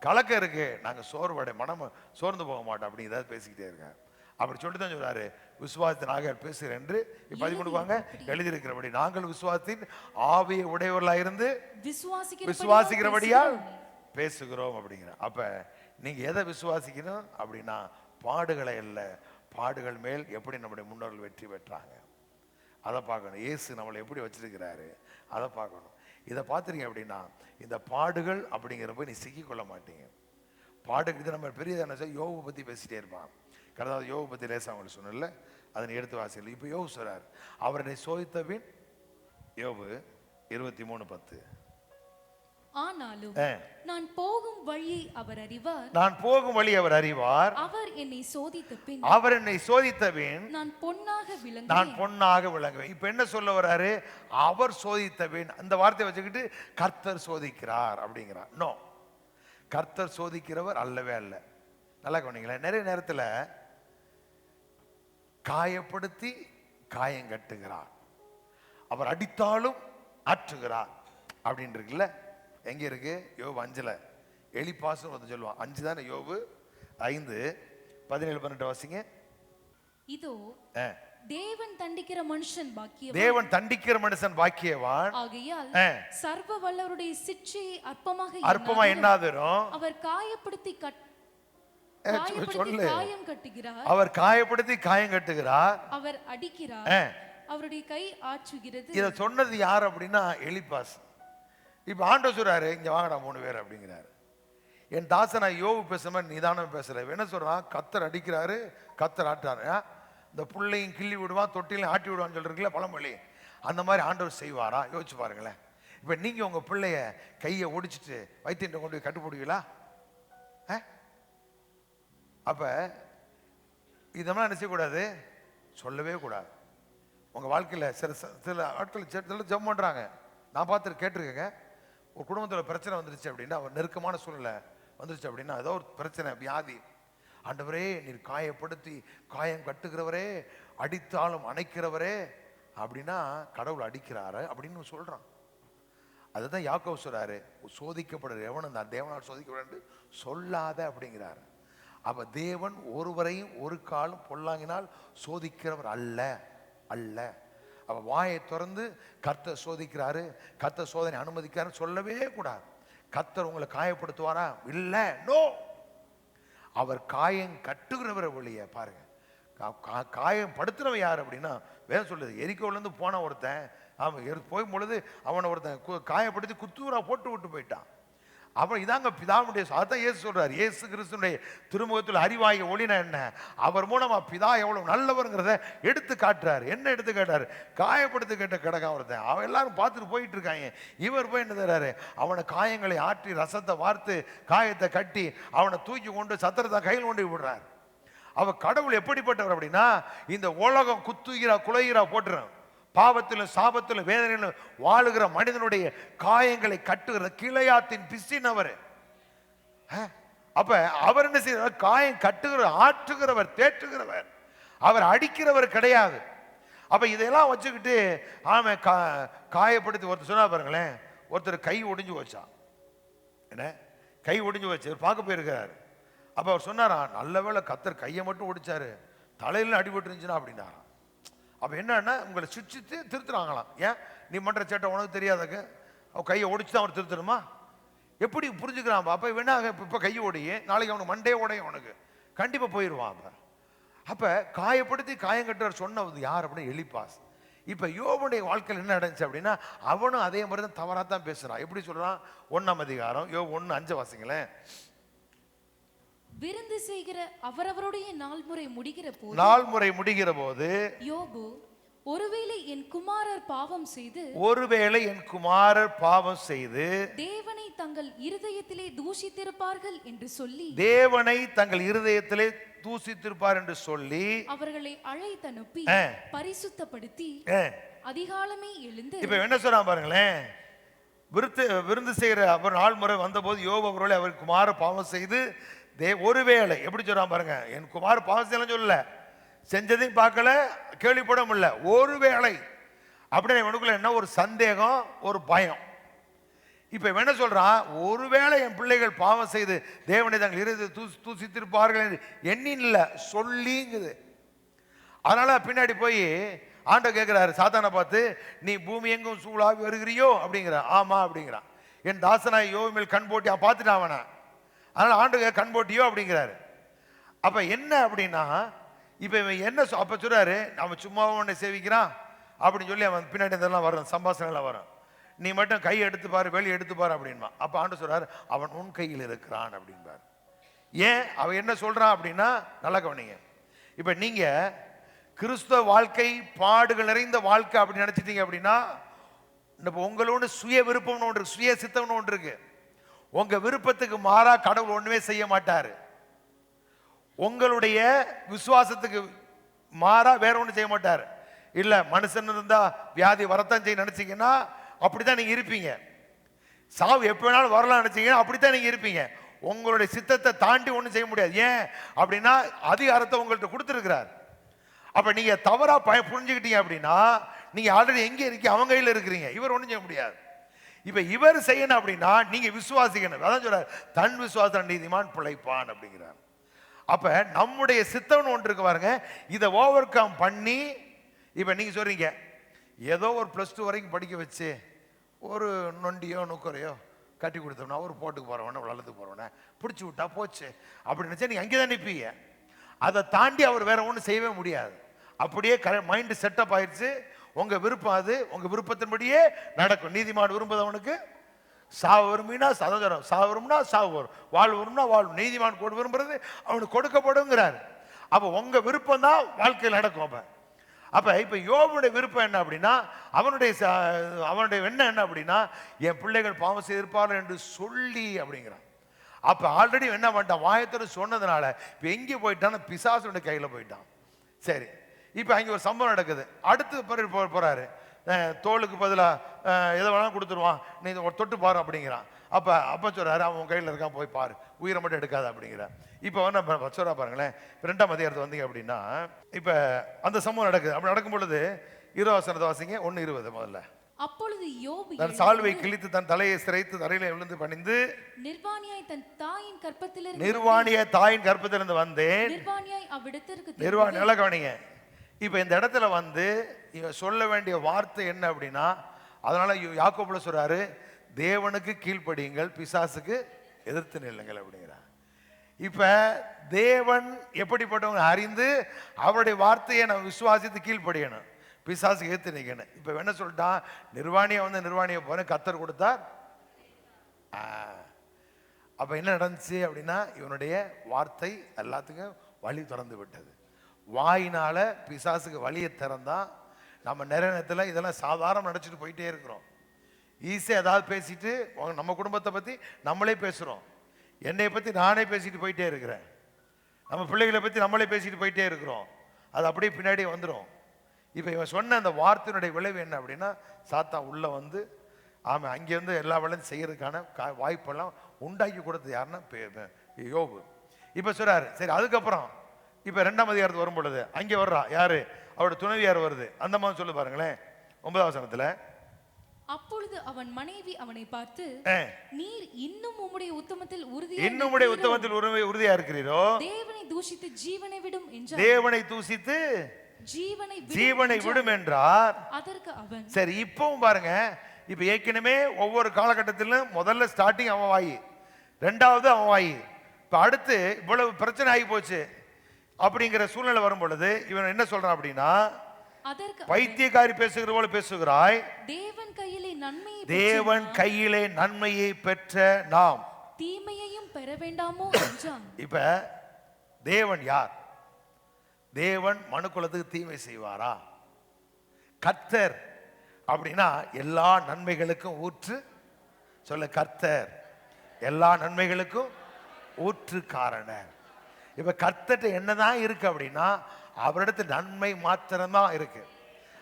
கலக்கம் இருக்கு நாங்கள் சோர்ந்து போக மாட்டோம் அப்படின்னு ஏதாவது பேசிக்கிட்டே இருக்கேன். அப்படி சொல்லிட்டு தான் சொல்றாரு, விசுவாசத்தின் ஆகையால் பேசுகிறேன் என்று. இப்போ அது கொடுப்பாங்க எழுதியிருக்கிறபடி நாங்கள் விசுவாசத்தின் ஆவியை உடையவர்களாக இருந்து விசுவாசிக்கிறபடியால் பேசுகிறோம் அப்படிங்கிற. அப்ப நீங்க எதை விசுவாசிக்கணும் அப்படின்னா, பாடுகளை அல்ல, பாடுகள் மேல் எப்படி நம்முடைய முன்னோர்கள் வெற்றி பெற்றாங்க அதை பார்க்கணும். இயேசு நம்மளை எப்படி வச்சிருக்கிறாரு அதை பார்க்கணும். இதை பார்த்துருங்க அப்படின்னா இந்த பாடுகள் அப்படிங்கிறப்ப நீ சிக்கிக்கொள்ள மாட்டீங்க. பாடுக்கு இது நம்ம பெரிய யோபு பற்றி பேசிட்டே இருப்பான். கடந்த யோபு பற்றி லேசாக அவங்களுக்கு சொன்னல, அதனை எடுத்து வாசிக்கல. இப்போ யோபு சொல்றார், அவரை சோதித்த பின் யோபு 23:10 ஆனாலும் நான் போகும் வழியை அவர் அறிவார், நான் போகும் வழி அவர் அறிவார், அவர் என்னை சோதித்த பின் நான் பொன்னாக விளங்குவேன். இப்ப என்ன சொல்ல வர்றாரு? அவர் சோதித்த பின் அந்த வார்த்தையை வச்சுக்கிட்டு கர்த்தர் சோதிக்கிறார் அப்படிங்கிறார். நோ, கர்த்தர் சோதிக்கிறவர் அல்லவே அல்ல. நல்லா கவனிங்களேன். நிறைய நேரத்தில் காயப்படுத்தி காயம் கட்டுகிறார், அவர் அடித்தாலும் ஆற்றுகிறார் அப்படின்னு இருக்குல்ல. எங்க இருக்கு? யோபு 5 எலிப்பாசுன்னு வந்து சொல்லுவான். 5 தானே யோபு 5:17-18 வாசிங்க. இதோ தேவன் தண்டிக்கிற மனுஷன் பாக்கியவான், தேவன் தண்டிக்கிற மனுஷன் பாக்கியவான், ஆகையால் சர்வ வல்லவருடைய சிட்சையை அற்பமா எண்ணாதரும், அவர் காயப்படுத்தி காயம் கட்டுகிறார், அவர் காயப்படுத்தி காயம் கட்டுகிறார், அவர் அடிக்கிறார், அவருடைய கை ஆற்றுகிறது. இத சொன்னது யார் அப்படின்னா எலிப்பாஸ். இப்ப ஆண்டவர் சொல்றாரு, இங்க வாங்கடா 3 பேர் அப்படிங்கிறாரு. என் தாசனா யோபு பேசுற நிதானம் பேசுற. என்ன சொல்றான்? கர்த்தர் அடிக்கிறாரு, கர்த்தர் ஆட்டாரு. இந்த புள்ளையும் கிள்ளி விடுவான், தொட்டிலையும் ஆட்டி விடுவான்னு சொல்றீங்களா பழமொழி. அந்த மாதிரி ஆண்டவர் செய்வாரா? யோசிச்சு பாருங்களேன். இப்ப நீங்க உங்க பிள்ளைய கையை ஒடிச்சிட்டு வைத்தியத்தை கொண்டு போய் கட்டு போடுவீங்களா? அப்ப இதெல்லாம் என்ன செய்யக்கூடாது? சொல்லவே கூடாது. உங்க வாழ்க்கையில சில ஆட்கள் ஜெபம் பண்றாங்க. நான் பார்த்து கேட்டிருக்கேங்க. ஒரு குடும்பத்தில் பிரச்சனை வந்துருச்சு அப்படின்னா, ஒரு நெருக்கமான சூழ்நிலை வந்துருச்சு அப்படின்னா, ஏதோ ஒரு பிரச்சனை, வியாதி, ஆண்டவரே நீர் காயப்படுத்தி காயம் கட்டுகிறவரே, அடித்தாலும் அணைக்கிறவரே அப்படின்னா கடவுள் அடிக்கிறாரு அப்படின்னு சொல்றான். அதுதான் யாக்கோபு சொல்றாரு, சோதிக்கப்படுற எவனும் தான் தேவனால் சோதிக்கப்படுற சொல்லாத அப்படிங்கிறாரு. அப்ப தேவன் ஒருவரையும் ஒரு காலம் பொல்லாங்கினால் சோதிக்கிறவர் அல்ல அல்ல. அவ வாயை திறந்து கர்த்தர் சோதிக்கிறாரு, கர்த்தர் சோதனை அனுமதிக்கிறாரு சொல்லவே கூடாது. கர்த்தர் உங்களை காயப்படுத்துவாரா? இல்ல, நோ. அவர் காயம் கட்டுகிறவரை ஒழிய பாருங்க. காயம் படுத்துறவன் யார் அப்படின்னா வேதம் சொல்லுது, எரிக்கோல இருந்து போன ஒருத்தன் அவன் போய் பொழுது அவனை ஒருத்தன் காயப்படுத்தி குத்தூரா போட்டு விட்டு போயிட்டான். அப்புறம் இதாங்க பிதாவுடைய, அதான் இயேசு சொல்றாரு, இயேசு கிறிஸ்துடைய திருமுகத்தில் அறிவாகிய ஒளினா என்ன, அவர் மூலமா பிதா எவ்வளவு நல்லவருங்கிறத எடுத்து காட்டுறாரு. என்ன எடுத்து காட்டுறாரு? காயப்படுத்தி கேட்ட கிடக்காம ஒருத்தன் அவன் எல்லாரும் பார்த்துட்டு போயிட்டு இருக்காங்க. இவர் போய் என்ன தர்றாரு? அவனை காயங்களை ஆற்றி ரசத்தை வார்த்து காயத்தை கட்டி அவனை தூக்கி கொண்டு சத்திரத்தை கையில் கொண்டு விடுறாரு. அவ கடவுள் எப்படிப்பட்டவர் அப்படின்னா, இந்த உலகம் குத்துகிறா குலைகிறா போட்டுறான், பாவத்திலும் சாபத்திலும் வேதனையிலும் வாழுகிற மனிதனுடைய காயங்களை கட்டுகிற கிளையாத்தின் பிசினவர். அப்ப அவர் என்ன செய்யறார்? காயம் கட்டுகிற, ஆற்றுகிறவர், தேற்றுகிறவர், அவர் அடிக்கிறவர் கிடையாது. அப்ப இதெல்லாம் வச்சுக்கிட்டு ஆமா காயப்படுத்தி ஒருத்தர் சொன்னா பாருங்களேன், ஒருத்தர் கை ஒடிஞ்சு வச்சான். என்ன கை ஒடிஞ்சு வச்சு பார்க்க போயிருக்கிறாரு. அப்ப அவர் சொன்னாராம், நல்ல வேளை கத்தர் கையை மட்டும் ஒடிச்சாரு, தலையில அடிபட்டு இருந்துச்சுன்னா அப்படின்னாராம். அப்ப என்னன்னா உங்களை சிரிச்சுட்டு திருத்துறாங்களாம். ஏன் நீ பண்ற சேட்டை உனக்கு தெரியாதக்கு, அவ கையை ஒடிச்சு தான் அவர் திருத்தணுமா? எப்படி புரிஞ்சுக்கிறான்? அப்ப வேணா இப்ப கையை ஒடியே, நாளைக்கு அவனுக்கு மண்டே உடையும், அவனுக்கு கண்டிப்பா போயிடுவான். அப்ப காயப்படுத்தி காயம் கட்டுறார் சொன்னது யார் அப்படின்னு எலிப்பாஸ். இப்ப யோபுடைய வாழ்க்கையில் என்ன நடந்துச்சு அப்படின்னா, அவனும் அதே மாதிரி தான் தவறாத்தான் பேசுறான். எப்படி சொல்றான்? 1ஆம் அதிகாரம் யோபு 1:5 வாசிங்களேன். விருந்து செய்கிற அவரவருடைய நாள்முறை முடிகிற போது யோபு, ஒருவேளை என் குமாரர் பாவம் செய்து தேவனை தங்கள் இருதயத்திலே தூஷித்திருப்பார்கள் என்று சொல்லி அவர்களை அழைத்தனுப்பி பரிசுத்தப்படுத்தி அதிகாலமே எழுந்து. இப்ப என்ன சொல்றான் பாருங்களேன், விருந்து செய்கிற அவர் நாள் முறை வந்த போது யோபு அவர்களை அவர் குமார பாவம் செய்து ஒருவேளை, எப்படி சொல்றான் பாருங்க, என் குமார் பாவம் செய்யலாம் சொல்லல, செஞ்சதையும் பார்க்கல, கேள்விப்பட முடியல, ஒருவேளை அப்படின்னு உனக்குள்ள என்ன ஒரு சந்தேகம், ஒரு பயம். இப்ப என்ன சொல்றான், ஒருவேளை என் பிள்ளைகள் பாவம் செய்து தேவனை தங்கள் இருதயத்தை தூசித்திருப்பார்கள் என்று எண்ணின்ல சொல்லிங்குது. அதனால பின்னாடி போய் ஆண்டவர் கேட்கிறாரு சாத்தானை பார்த்து, நீ பூமி எங்கும் சூழாவி வருகிறியோ அப்படிங்கிற. ஆமா அப்படிங்கிறான். என் தாசனாய் யோபு மேல் கண் போட்டி பார்த்துட்டான் அவனை, அதனால ஆண்டவர் கண் போட்டியோ அப்படிங்கிறாரு. அப்ப என்ன அப்படின்னா, இப்ப இவன் என்ன அப்ப சொல்றாரு, அவன் சும்மாவும் உன்னை சேவிக்கிறான் அப்படின்னு சொல்லி அவன் பின்னாடி இதெல்லாம் வரும், சம்பாஷணெல்லாம் வரும். நீ மட்டும் கை எடுத்து பாரு, வெளியே எடுத்து பாரு அப்படின்பா. அப்ப ஆண்டு சொல்றாரு, அவன் உன் கையில் இருக்கிறான் அப்படின்பார். ஏன் அவன் என்ன சொல்றான் அப்படின்னா, நல்லா கவனிங்க. இப்ப நீங்க கிறிஸ்தவ வாழ்க்கை பாடுகள் நிறைந்த வாழ்க்கை அப்படின்னு நினைச்சிட்டீங்க அப்படின்னா, உங்களோட சுய விருப்பம்னு ஒன்று, சுய சித்தம்னு ஒன்று இருக்கு. உங்க விருப்பத்துக்கு மாறா கடவுள் ஒண்ணுமே செய்ய மாட்டாரு. உங்களுடைய விசுவாசத்துக்கு மாறா வேற ஒண்ணு செய்ய மாட்டாரு. இல்ல மனுஷன் இருந்தா வியாதி வரத்தான் செய்ய நினைச்சீங்கன்னா அப்படித்தான் நீங்க இருப்பீங்க. சாவு எப்ப வேணாலும் வரலாம் நினைச்சீங்கன்னா அப்படித்தான் நீங்க இருப்பீங்க. உங்களுடைய சித்தத்தை தாண்டி ஒண்ணும் செய்ய முடியாது. ஏன் அப்படின்னா அதிகாரத்தை உங்கள்கிட்ட கொடுத்துருக்கிறார். அப்ப நீங்க தவறா புரிஞ்சுக்கிட்டீங்க அப்படின்னா நீங்க ஆல்ரெடி எங்க இருக்கீங்க, அவங்க கையில் இருக்கிறீங்க. இவர் ஒண்ணும் செய்ய முடியாது. இப்ப இவர் செய்யணும் அப்படின்னா நீங்க விசுவாசிக்கணும். அதான் சொல்றாரு, தன் விசுவாசம் நீதிமான் பிழைப்பான் அப்படிங்கிறார். அப்ப நம்முடைய சித்தம்னு ஒன்று இருக்கு பாருங்க, இதை ஓவர் கம் பண்ணி, இப்ப நீங்க சொல்றீங்க ஏதோ ஒரு +2 வரைக்கும் படிக்க வச்சு ஒரு நொண்டியோ நுக்கரையோ கட்டி கொடுத்தோம்னா ஒரு போட்டுக்கு போறவன வளர்த்துக்கு போறவன பிடிச்சி விட்டா போச்சு அப்படின்னு நினைச்சா நீங்க அங்கேதான் நிற்பீங்க. அதை தாண்டி அவர் வேற ஒன்றும் செய்யவே முடியாது. அப்படியே மைண்ட் செட்டப் ஆயிடுச்சு. உங்க விருப்பம் அது, உங்க விருப்பத்தின்படியே நடக்கும். நீதிமான் விரும்புதவனுக்கு சாவு விரும்பினா சதோதரம், சாவு விரும்பினா சாவு வரும், வாழ்வு விரும்பினா வாழ்வு. நீதிமான் கூட விரும்புறது அவனுக்கு கொடுக்கப்படுங்கிறார். அப்ப உங்க விருப்பம் தான் வாழ்க்கையில் நடக்கும். அப்ப இப்ப யோபுடைய விருப்பம் என்ன அப்படின்னா, அவனுடைய என்ன அப்படின்னா, என் பிள்ளைகள் பாவம் செய்திருப்பார்கள் என்று சொல்லி அப்படிங்கிறான். அப்ப ஆல்ரெடி என்ன பண்ணிட்டான், வாயத்தோடு சொன்னதுனால இப்ப எங்கே போயிட்டான், பிசாசுடைய கையில போயிட்டான். சரி, இப்ப அங்கே ஒரு சம்பவம் நடக்குது. அடுத்து போறாரு, தோளுக்கு பதிலாக எதை வேணாலும் கொடுத்துருவான், நீ தொட்டு பாரு அப்படிங்கிறான். அப்ப சொல்றாரு, அவன் கையில் இருக்கான், போய் பாரு, உயிரை மட்டும் எடுக்காத அப்படிங்கிறான். இப்போ வந்து சொல்றா பாருங்களேன், 2ஆம் அதிகாரத்தை வந்தீங்க அப்படின்னா, இப்ப அந்த சம்பவம் நடக்குது. அப்படி நடக்கும் பொழுது 20 வசனத்தை வாசிங்க. 1:20 முதல்ல. அப்பொழுது யோபு தன் சால்வை கிழித்து தன் தலையை சிரைத்து தரையில விழுந்து பணிந்து, நிர்வாணியாய் தாயின் கற்பத்திலிருந்து வந்தேன், நிர்வாணியாய் அவ்விடத்திற்கு நல்லா கவனிங்க. இப்ப இந்த இடத்துல வந்து சொல்ல வேண்டிய வார்த்தை என்ன அப்படின்னா, அதனால யாக்கோபுல சொல்றாரு, தேவனுக்கு கீழ்ப்படியுங்கள், பிசாசுக்கு எதிர்த்து நில்லுங்கள் அப்படிங்கிறார். இப்ப தேவன் எப்படிப்பட்டவங்க அறிந்து அவருடைய வார்த்தையை நம்ம விசுவாசித்து கீழ்ப்படியணும், பிசாசுக்கு எதிர்த்து நிற்கணும். இப்ப என்ன சொல்லிட்டான், நிர்வாணியை போன கத்தர் கொடுத்தார். அப்ப என்ன நடந்துச்சு அப்படின்னா, இவனுடைய வார்த்தை எல்லாத்துக்கும் வழி திறந்து விட்டது. வாயினால பிசாசுக்கு வழியை திறந்தா நம்ம நிறைய நேரத்தில் இதெல்லாம் சாதாரண நினைச்சிட்டு போயிட்டே இருக்கிறோம். ஈஸியாக ஏதாவது பேசிட்டு நம்ம குடும்பத்தை பற்றி நம்மளே பேசுகிறோம், என்னை பற்றி நானே பேசிட்டு போயிட்டே இருக்கிறேன், நம்ம பிள்ளைகளை பற்றி நம்மளே பேசிட்டு போயிட்டே இருக்கிறோம். அது அப்படியே பின்னாடியே வந்துடும். இப்போ இவன் சொன்ன அந்த வார்த்தையினுடைய விளைவு என்ன அப்படின்னா, சாத்தான் உள்ளே வந்து ஆமாம் அங்கேருந்து எல்லா வேலையும் செய்யறதுக்கான வாய்ப்பெல்லாம் உண்டாக்கி கொடுத்தது யாருன்னா யோபு. இப்போ சொல்றாரு, சரி அதுக்கப்புறம் இப்போ 2ஆம் அதிகாரத்துக்கு வரும் பொழுது அங்கே வர்றா யாரு, அவரோட துணைவியார் வருது. அந்த மாதிரி சொல்லு பாருங்களேன் 9ஆம் வசனத்துல. அப்பொழுது அவன் மனைவி அவனை பார்த்து, நீர் இன்னும் உம்முடைய உத்தமத்தில் உறுதியா இருக்கிறீரோ, தேவனை தூஷித்து ஜீவனை விடும் என்றார். தேவனை தூஷித்து ஜீவனை விடும் என்றார். அதற்கு அவன், சரி, இப்பவும் பாருங்க, இப்ப ஏற்கனவே ஒவ்வொரு காலகட்டத்திலும் முதல்ல ஸ்டார்டிங் அவன் வாயி, ரெண்டாவது அவன் வாயி, இப்ப அடுத்து இவ்வளவு பிரச்சனை ஆகி போச்சு அப்படிங்கிற சூழ்நிலை வரும் பொழுது இவன் என்ன சொல்றான் அப்படின்னா, பைத்தியக்காரி பேசுகிற போல பேசுகிறாய், தேவன் கையிலே நன்மையை பெற்ற நாம் தீமையையும் பெற வேண்டாமோ என்றான். இப்ப தேவன் யார்? தேவன் மனுக்குலத்துக்கு தீமை செய்வாரா? கர்த்தர் அப்படின்னா எல்லா நன்மைகளுக்கும் ஊற்று. சொல்ல, கர்த்தர் எல்லா நன்மைகளுக்கும் ஊற்று காரணர். இப்ப கர்த்தர் என்னதான் இருக்கு அப்படின்னா அவரிடத்து நன்மை மாத்திரம்தான் இருக்கு.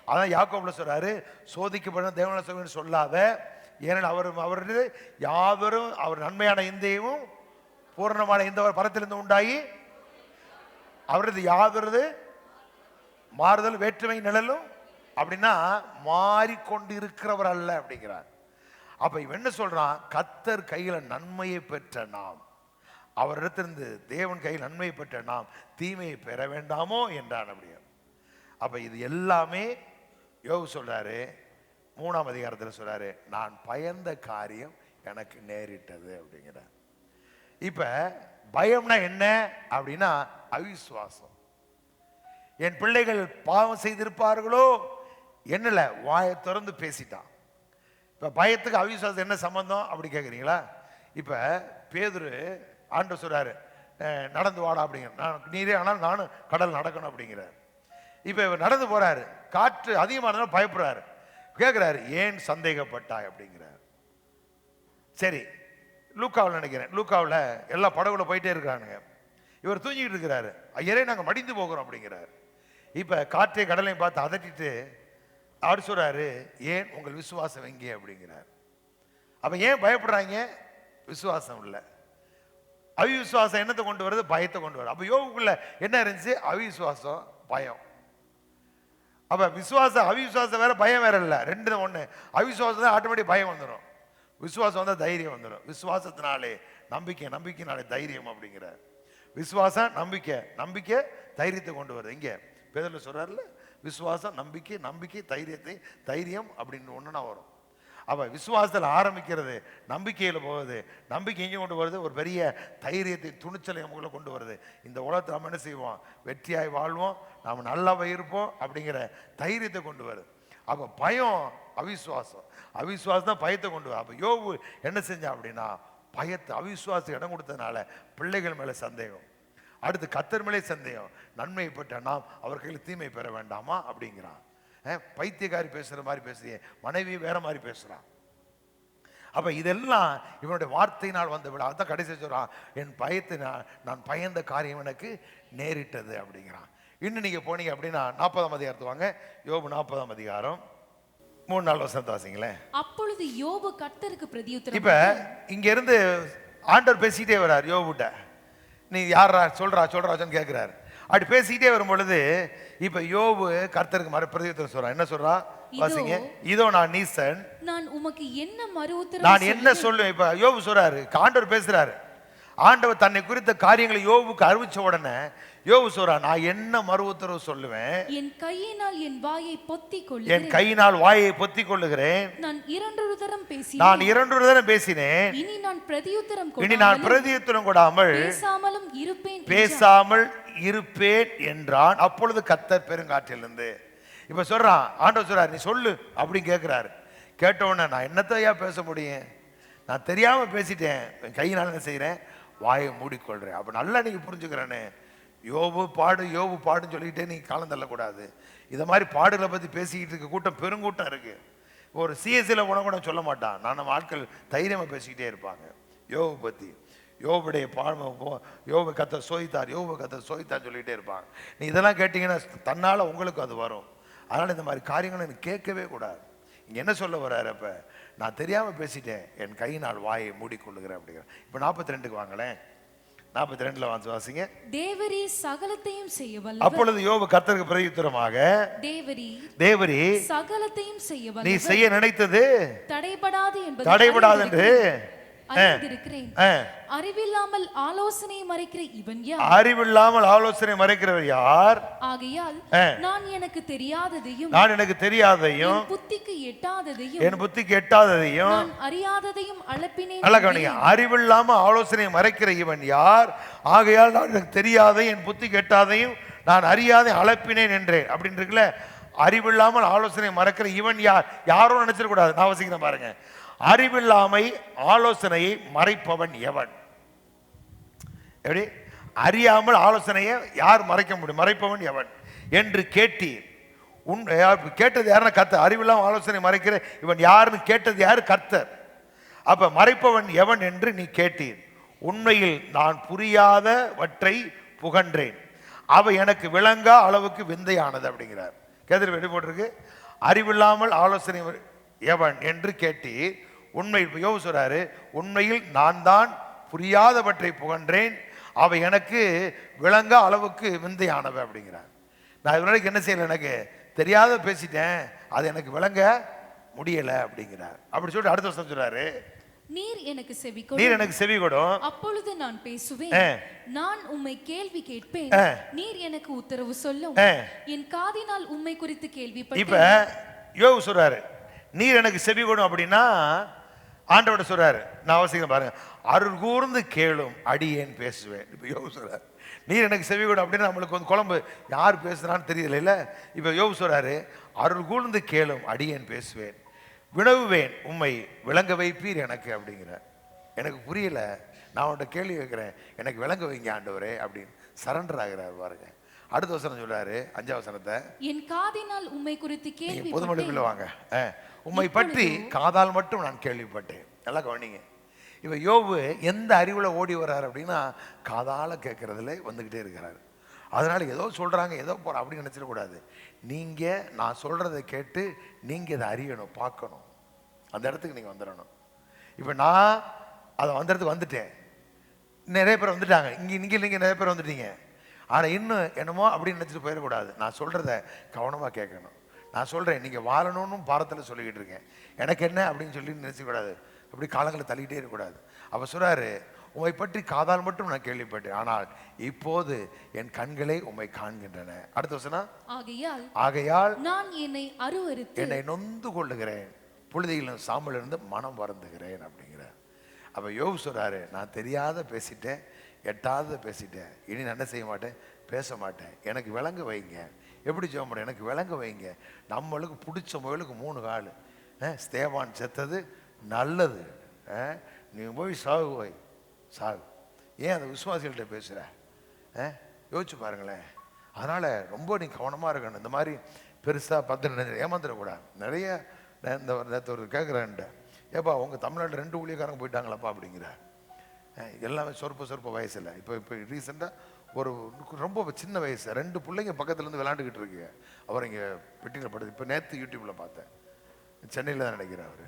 அதான் யாக்கோபுல சொல்றாரு, சோதிக்கப்படும் தேவன சொல்லாத, ஏனெனில் அவரது யாவரும் அவர் நன்மையான இந்தையும் பூர்ணமான இந்த பரத்திலிருந்து உண்டாகி அவரது யாவரது மாறுதல் வேற்றுமை நிழலும் அப்படின்னா மாறிக்கொண்டு இருக்கிறவர் அல்ல அப்படிங்கிறார். அப்ப இவன் என்ன சொல்றான்? கர்த்தர் கையில நன்மையை பெற்ற நாம், அவரிடத்திலிருந்து தேவன் கையில் நன்மையை பெற்ற நாம் தீமையை பெற வேண்டாமோ என்றான். அப்படியா? அப்ப இது எல்லாமே யோபு சொல்றாரு, 3ஆம் அதிகாரத்தில் சொல்றாரு, நான் பயந்த காரியம் எனக்கு நேரிட்டது அப்படிங்கிறார். இப்ப பயம்னா என்ன அப்படின்னா அவிசுவாசம். என் பிள்ளைகள் பாவம் செய்திருப்பார்களோ என்னல வாயை திறந்து பேசிட்டான். இப்ப பயத்துக்கு அவிசுவாசம் என்ன சம்பந்தம் அப்படி கேட்குறீங்களா? இப்ப பேதுரு ஆண்டவர் சொல்றாரு, நடந்து வாடா அப்படிங்கிற, நீரே ஆனால் நானும் கடல் நடக்கணும் அப்படிங்கிறார். இப்ப இவர் நடந்து போறாரு, காற்று அதிகமானதுனால பயப்படுறாரு, கேட்கிறாரு, ஏன் சந்தேகப்பட்டாய் அப்படிங்கிறார். சரி, லூக்காவில் நினைக்கிறேன், லூக்காவில் எல்லா படகுல போயிட்டே இருக்கிறானுங்க, இவர் தூங்கிட்டு இருக்கிறாரு, ஐயரே நாங்க மடிந்து போகிறோம் அப்படிங்கிறார். இப்ப காற்றை கடலையும் பார்த்து அதட்டிட்டு அவர் சொல்றாரு, ஏன் உங்கள் விசுவாசம் எங்கே அப்படிங்கிறார். அப்ப ஏன் பயப்படுறாங்க? விசுவாசம் இல்லை. அவிசுவாசம் என்னத்தை கொண்டு வருது? பயத்தை கொண்டு வருது. அப்ப யோபுக்குள்ள என்ன இருந்துச்சு? அவிசுவாசம், பயம். அப்ப விசுவாசம் அவிசுவாசம் வேற, பயம் வேற இல்லை, ரெண்டு ஒண்ணு. அவிசுவாசம் தான் ஆட்டோமேட்டிக் பயம் வந்துடும், விசுவாசம் வந்தா தைரியம் வந்துடும். விசுவாசத்தினாலே நம்பிக்கை, நம்பிக்கைனாலே தைரியம் அப்படிங்கிறார். விசுவாசம் நம்பிக்கை, நம்பிக்கை தைரியத்தை கொண்டு வருது. இங்க பேதுரு சொல்றாருல, விசுவாசம் நம்பிக்கை, நம்பிக்கை தைரியத்தை, தைரியம் அப்படின்னு ஒண்ணுனா வரும். அப்ப விசுவாசத்தில் ஆரம்பிக்கிறது, நம்பிக்கையில் போகுது, நம்பிக்கை எங்கே கொண்டு வருது? ஒரு பெரிய தைரியத்தை, துணிச்சலை நமக்குள்ள கொண்டு வருது. இந்த உலகத்தில் நம்ம என்ன செய்வோம்? வெற்றியாய் வாழ்வோம், நாம் நல்லாவே இருப்போம் அப்படிங்கிற தைரியத்தை கொண்டு வருது. அப்ப பயம் அவிசுவாசம், அவிசுவாசம் தான் பயத்தை கொண்டு வரும். அப்ப யோபு என்ன செஞ்சான் அப்படின்னா, பயத்தை, அவிசுவாசத்துக்கு இடம் கொடுத்ததுனால பிள்ளைகள் மேல சந்தேகம், அடுத்து கர்த்தர் மேலே சந்தேகம், நன்மை பெற்ற நாம் அவர் கையில் தீமை பெற வேண்டாமா அப்படிங்கிறான். பைத்தியக்காரி பேசுற மாதிரி பேசுறிய, மனைவி வேற மாதிரி பேசுறான். அப்ப இதெல்லாம் இவனுடைய வார்த்தையினால் வந்த விட. அதான் கடைசி சொல்றான், என் பயத்தை நான் பயந்த காரியம் எனக்கு நேரிட்டது அப்படிங்கிறான். இன்னும் நீங்க போனீங்க அப்படின்னா 40ஆம் அதிகாரத்து வாங்க, யோபு 40ஆம் அதிகாரம் 3-4 வசனத்தை வாசிங்களேன். அப்பொழுது யோபு கர்த்தருக்கு பிரதியுத்தரம். இப்ப இங்க இருந்து ஆண்டவர் பேசிக்கிட்டே வர்றார் யோபுட்ட. நீ யாரா சொல்றாச்சோன்னு கேட்கிறாரு. அப்படி பேசிக்கிட்டே வரும் பொழுது இப்ப யோபு கர்த்தருக்கு மறு பிரதியுத்தரம் சொல்றான். என்ன சொல்றான் வாசிங்க. இதோ நான் நீசன், நான் உமக்கு என்ன மறு உத்தரம், நான் என்ன சொல்லுவேன்? இப்ப யோபு சொல்றாரு, ஆண்டவர் பேசுறாரு. ஆண்டவர் தன்னை குறித்த காரியங்களை யோபுக்கு அறிவிச்ச உடனே யோபு சொல்றான், நான் என்ன மறு உத்தரவு சொல்லுவேன்? என் கையினால் என் வாயை பொத்திக் கொள்ளுகிறேன், என் கையினால் வாயை பொத்திக் கொள்ளுகிறேன். நான் 2 தரம் பேசினேன், இனி நான் பிரதியுத்தரம் கொடாமல் பேசாமல் இருப்பேன் என்றான். அப்பொழுது கர்த்தர் பெருங்காற்றிலிருந்து இப்ப சொல்றான், ஆண்டவர் சொல்றாரு, நீ சொல்லு அப்படின்னு கேட்கிறாரு. கேட்ட உடனே நான் என்னத்தையா பேச முடியும்? நான் தெரியாம பேசிட்டேன், என் கையினால என்ன செய்யறேன்? வாயை மூடிக்கொள்றேன். அப்ப நல்லா நீங்க புரிஞ்சுக்கிறேன்னு, யோபு பாடுன்னு சொல்லிக்கிட்டே நீங்க காலம் தள்ளக்கூடாது. இதை மாதிரி பாடுகளை பத்தி பேசிக்கிட்டு இருக்க கூட்டம் பெருங்கூட்டம் இருக்கு. ஒரு சிஎஸ்சில கூட சொல்ல மாட்டான், நான் நம்ம ஆட்கள் தைரியமா பேசிக்கிட்டே இருப்பாங்க யோபு பத்தி. யோபுடைய யோபு கர்த்தர் சோதித்தார், யோபு கர்த்தர் சோதித்தார் சொல்லிக்கிட்டே இருப்பாங்க. நீ இதெல்லாம் கேட்டீங்கன்னா தன்னால உங்களுக்கு அது வரும். அதனால இந்த மாதிரி காரியங்களை எனக்கு கேட்கவே கூடாது. இங்க என்ன சொல்ல வர்றாரு? அப்ப நான் தெரியாம பேசிட்டேன், என் கையினால் வாயை மூடிக்கொள்ளுகிறேன் அப்படிங்கிறேன். இப்ப 42க்கு வாங்களேன், 42ல வாசிங்க. தேவரீ சகலத்தையும் செய்ய வல்லவர். அப்பொழுது யோபு கர்த்தருக்கு பிரதியுத்தரமாக, தேவரீ சகலத்தையும் செய்ய வல்லவர், நீ செய்ய நினைத்தது தடைபடாது என்று அறிந்திருக்கிறேன். அறிவில்லாமல் ஆலோசனை மறைக்கிற இவன் யார்? அறிவில்லாமல் ஆலோசனை மறைக்கிறவர் யார்? ஆகையால் நான் எனக்கு தெரியாததையும் புத்திக்கு எட்டாததையும் என் புத்திக்கு எட்டாததையும் நான் அறியாததையும் அளப்பினேன். நல்லா கவனிங்க. அறிவில்லாமல் ஆலோசனை மறைக்கிற இவன் யார்? ஆகையால் நான் எனக்கு தெரியாத என் புத்திக்கு எட்டாதையும் நான் அறியாத அளப்பினேன் என்றேன் அப்படின்னு இருக்குல்ல. அறிவில்லாமல் ஆலோசனை மறைக்கிற இவன் யார்? யாரும் நினைச்சிடக்கூடாது. நான் வசிக்கிறேன் பாருங்க. அறிவில்லாமை ஆலோசனையை மறைப்பவன் எவன்? எப்படி? அறியாமல் ஆலோசனையை யார் மறைக்க முடியும்? மறைப்பவன் எவன் என்று கேட்டீர். கேட்டது யாருன்னா கர்த்தர். அறிவில்லாமல் ஆலோசனை மறைக்கிற இவன் யாருன்னு கேட்டது யாரு? கர்த்தர். அப்ப மறைப்பவன் எவன் என்று நீ கேட்டீர். உண்மையில் நான் புரியாதவற்றை புகன்றேன், அவை எனக்கு விளங்கா அளவுக்கு விந்தையானது அப்படிங்கிறார். கேதர் வெளி போட்டிருக்கு. அறிவில்லாமல் ஆலோசனை எவன் என்று கேட்டீர். உண்மையில் யோபு சொல்றாரு, உண்மையில் நான் தான் புரியாதவற்றை புகன்றேன், அவை எனக்கு விளங்கா அளவுக்கு விந்தையானவை அப்படிங்கிறார். நான் இவனுக்கு என்ன செய்யல, எனக்கு தெரியாத பேசிட்டேன், அது எனக்கு விளங்க முடியல அப்படிங்கிறார். அப்படி சொல்லிட்டு அடுத்த வருஷம் சொல்றாரு, நீர் எனக்கு செவி கொடும், அப்பொழுது நான் பேசுவேன். நான் உம்மை கேள்வி கேட்பேன், நீர் எனக்கு உத்தரவு சொல்லும். என் காதினால் உம்மை குறித்து கேள்விப்பட்டேன். இப்ப யோபு சொல்றாரு, நீர் எனக்கு செவி கொடும் அப்படின்னா ஆண்டவட சொல்றாரு. நான் அவசியம் பாருங்க, அருள் கூர்ந்து கேளும் அடியேன் பேசுவேன். இப்ப யோபு சொல்றாரு, நீர் எனக்கு செவி கொடும் அப்படின்னா நம்மளுக்கு வந்து குழம்பு யார் பேசுறான்னு தெரியல இல்ல. இப்ப யோபு சொல்றாரு, அருள் கூர்ந்து கேளும் அடியேன் பேசுவேன், வினவுவேன் உம்மை விளங்க வைப்பீர் எனக்கு அப்படிங்கிற. எனக்கு புரியல, நான் உன்ட்ட கேள்வி வைக்கிறேன், எனக்கு விளங்க வைங்க ஆண்டவரே அப்படின்னு சரண்டர் ஆகிறார் பாருங்க. அடுத்த வசனம் சொல்றாரு, 5ஆம் வசனத்தை, என் காதினால் உம்மை குறித்து கேள்வி பொதுமொழிக்குள்ள வாங்க. உம்மை பற்றி காதால் மட்டும் நான் கேள்விப்பட்டேன். நல்லா கவனிங்க. இப்ப யோபு எந்த அறிவுல ஓடி வர்றாரு அப்படின்னா காதால கேட்கறதுல வந்துகிட்டே இருக்கிறாரு. அதனால ஏதோ சொல்றாங்க ஏதோ போற அப்படின்னு நினைச்சிடக்கூடாது. நீங்க நான் சொல்றதை கேட்டு நீங்க இதை அறியணும், பார்க்கணும். அந்த இடத்துக்கு நீங்க வந்துடணும். இப்ப நான் அதை இடத்துக்கு வந்துட்டேன், நிறைய பேர் வந்துட்டாங்க, நீங்க நிறைய பேர் வந்துட்டீங்க. ஆனா இன்னும் என்னமோ அப்படின்னு நினைச்சிட்டு போயிடக்கூடாது. நான் சொல்றத கவனமா கேட்கணும். நான் சொல்றேன், நீங்க வாழணும்னு பாரத்தில் சொல்லிக்கிட்டு இருக்கேன், எனக்கு என்ன அப்படின்னு சொல்லி நினைச்சக்கூடாது. அப்படி காலங்களை தள்ளிக்கிட்டே இருக்கக்கூடாது. அப்ப சொல்றாரு, உம்மை பற்றி காதால் மட்டும் நான் கேள்விப்பட்டேன், ஆனால் இப்போது என் கண்களை உம்மை காண்கின்றன. அடுத்த வசனம், ஆகையால் நான் என்னை நொந்து கொள்ளுகிறேன், புழுதியிலும் சாம்பலிருந்து மனம் வருந்துகிறேன் அப்படிங்கிற. அப்ப யோபு சொல்றாரு, நான் தெரியாத பேசிட்டேன், எட்டாத பேசிட்டேன், இனி நான் என்ன செய்ய மாட்டேன், பேச மாட்டேன், எனக்கு விளங்க வைங்க. எப்படி ஜெபம் பண்ண, எனக்கு விளங்க வைங்க. நம்மளுக்கு பிடிச்ச முயலுக்கு 3 கால். ஸ்தேவான் செத்தது நல்லது, நீ போய் சாகு, போய் சாகு. ஏன் அந்த விசுவாசிகள்கிட்ட பேசுகிற? யோசிச்சு பாருங்களேன். அதனால் ரொம்ப நீ கவனமாக இருக்கணும். இந்த மாதிரி பெருசாக பார்த்து ஏமாந்துடக்கூடாது. நிறைய இந்த நேற்று ஒரு கேட்குறேன்ட்ட, ஏப்பா உங்கள் தமிழ்நாட்டில் 2 ஊழியக்காரங்க போயிட்டாங்களாப்பா அப்படிங்கிற. எல்லாமே சொற்ப வயசில். இப்போ ரீசெண்டாக ஒரு ரொம்ப சின்ன வயசு 2 பிள்ளைங்க பக்கத்துலேருந்து விளாண்டுக்கிட்டு இருக்கு. அவர் இங்கே பெட்டியில் படுது. இப்போ நேற்று யூடியூப்பில் பார்த்தேன், சென்னையில் தான் நினைக்கிறேன் அவர்.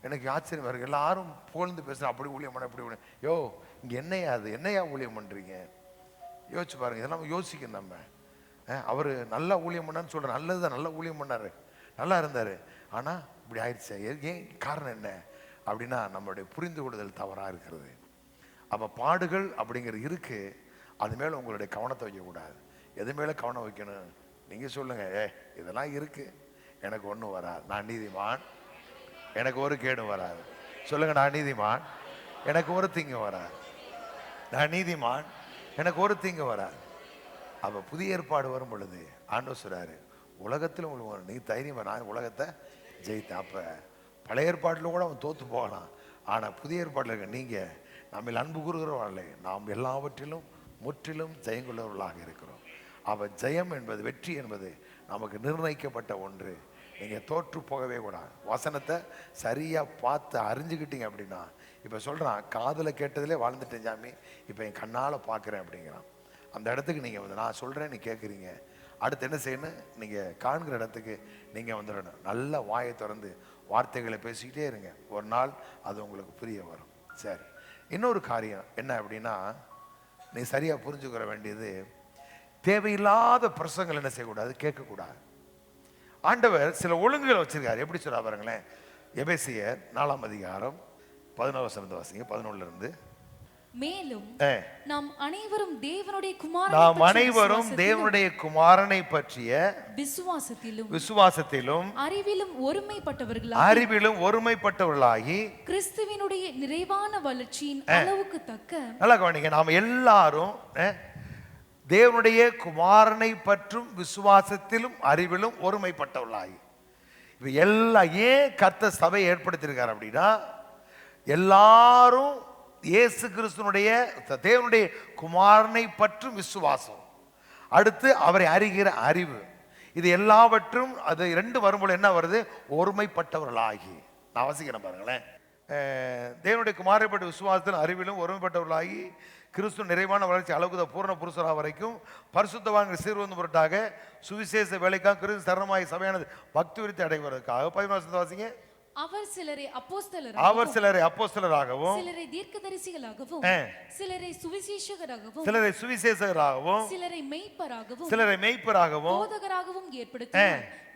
எனக்கு ஆச்சரியமாக இருக்குது. எல்லாரும் புகழ்ந்து பேசுகிறேன், அப்படி ஊழியம் பண்ண, அப்படி ஊழியம். யோ இங்கே என்னையா அது, என்னையா ஊழியம் பண்ணுறீங்க? யோசிச்சு பாருங்க. இதெல்லாம் யோசிக்கணும் நம்ம. அவர் நல்லா ஊழியம் பண்ணான்னு சொல்கிறேன், நல்லதுதான், நல்லா ஊழியம் பண்ணார், நல்லா இருந்தார். ஆனால் இப்படி ஆயிடுச்சு. ஏன் காரணம் என்ன அப்படின்னா நம்மளுடைய புரிந்து கொள்ளுதல் தவறாக இருக்கிறது. அப்போ பாடுகள் அப்படிங்கிறது இருக்கு, அது மேலே உங்களுடைய கவனத்தை வைக்கக்கூடாது. எது மேலே கவனம் வைக்கணும்? நீங்கள் சொல்லுங்கள், இதெல்லாம் இருக்கு, எனக்கு ஒன்றும் வராது, நான் நீதிமான், எனக்கு ஒரு கேடும் வராது. சொல்லுங்க, நான் நீதிமான், எனக்கு ஒரு தீங்கு வராது, நான் நீதிமான், எனக்கு ஒரு தீங்கு வராது. அப்போ புதிய ஏற்பாடு வரும் பொழுது ஆண்டவர் சொல்றாரு, உலகத்தில் உங்களுக்கு நீ தைரியமா, நான் உலகத்தை ஜெயித்தேன். அப்போ பழைய ஏற்பாட்டில் கூட அவன் தோற்று போகலாம், ஆனால் புதிய ஏற்பாட்டில் இருக்க நீங்கள் நம்ம அன்பு கூறுகிறவர்களே, நாம் எல்லாவற்றிலும் முற்றிலும் ஜெயங்குள்ளவர்களாக இருக்கிறோம். அவ ஜெயம் என்பது, வெற்றி என்பது நமக்கு நிர்ணயிக்கப்பட்ட ஒன்று. நீங்கள் தோற்று போகவே கூடாது. வசனத்தை சரியாக பார்த்து அறிஞ்சுக்கிட்டீங்க அப்படின்னா, இப்போ சொல்கிறான், காதில் கேட்டதிலே வாழ்ந்துட்டேன் சாமி, இப்போ என் கண்ணால் பார்க்குறேன் அப்படிங்கிறான். அந்த இடத்துக்கு நீங்கள் வந்து நான் சொல்கிறேன், நீ கேட்குறீங்க, அடுத்து என்ன செய்யணும், நீங்கள் காண்கிற இடத்துக்கு நீங்கள் வந்துடணும். நல்ல வாயை திறந்து வார்த்தைகளை பேசிக்கிட்டே இருங்க, ஒரு நாள் அது உங்களுக்கு புரிய வரும். சரி, இன்னொரு காரியம் என்ன அப்படின்னா, நீ சரியாக புரிஞ்சுக்கிற வேண்டியது, தேவையில்லாத பிரசங்கள் என்ன செய்யக்கூடாது, கேட்கக்கூடாது. ஆண்டவர் சில ஒழுங்குகள் வச்சிருக்காரு. எப்படி சொல்ல பாருங்களேன், எபேசியர் 4ஆம் அதிகாரம் 11 வசனத்தை வாசிங்க. 11 இருந்து. மேலும் நாம் அனைவரும் தேவனுடைய குமாரனை பற்றிய விசுவாசத்திலும் அறிவிலும் ஒருமைப்பட்டவர்களாகி கிறிஸ்துவினுடைய நிறைவான வளர்ச்சியின் அளவுக்கு தக்க. நல்லா கவனிங்க, நாம் எல்லாரும் தேவனுடைய குமாரனை பற்றும் விசுவாசத்திலும் அறிவிலும் ஒருமைப்பட்டவர்களாகி. இப்ப எல்லாம் ஏன் கர்த்தர் சபை ஏற்படுத்தியிருக்கார் அப்படின்னா, எல்லாரும் இயேசு கிறிஸ்துனுடைய தேவனுடைய குமாரனை பற்றும் விசுவாசம், அடுத்து அவரை அறிகிற அறிவு, இது எல்லாவற்றும் அது ரெண்டு வரும்போது என்ன வருது? ஒருமைப்பட்டவர்களாகி. நான் வாசிக்கிறேன் பாருங்களேன். தேவனுடைய குமாரனை பற்றி விசுவாசத்திலும் அறிவிலும் ஒருமைப்பட்டவர்களாகி கிறிஸ்து நிறைவான வளர்ச்சி அளவுக்கு பூர்ண புருஷரா வரைக்கும் பரிசுத்தவான்கள் சீர்வந்து பொருட்டாக சுவிசேஷ வேலைக்காக கிறிஸ்து சரணமாய் சபையானது பக்தி விருத்தி அடைவதற்காக. 11 வாசிங்க. அவர் சிலரை அப்போஸ்தலராகவும் சிலரை தீர்க்கதரிசிகளாகவும் சிலரை சுவிசேஷகராகவும் சிலரை மெய்ப்பராகவும் போதகராகவும் ஏற்படுத்தி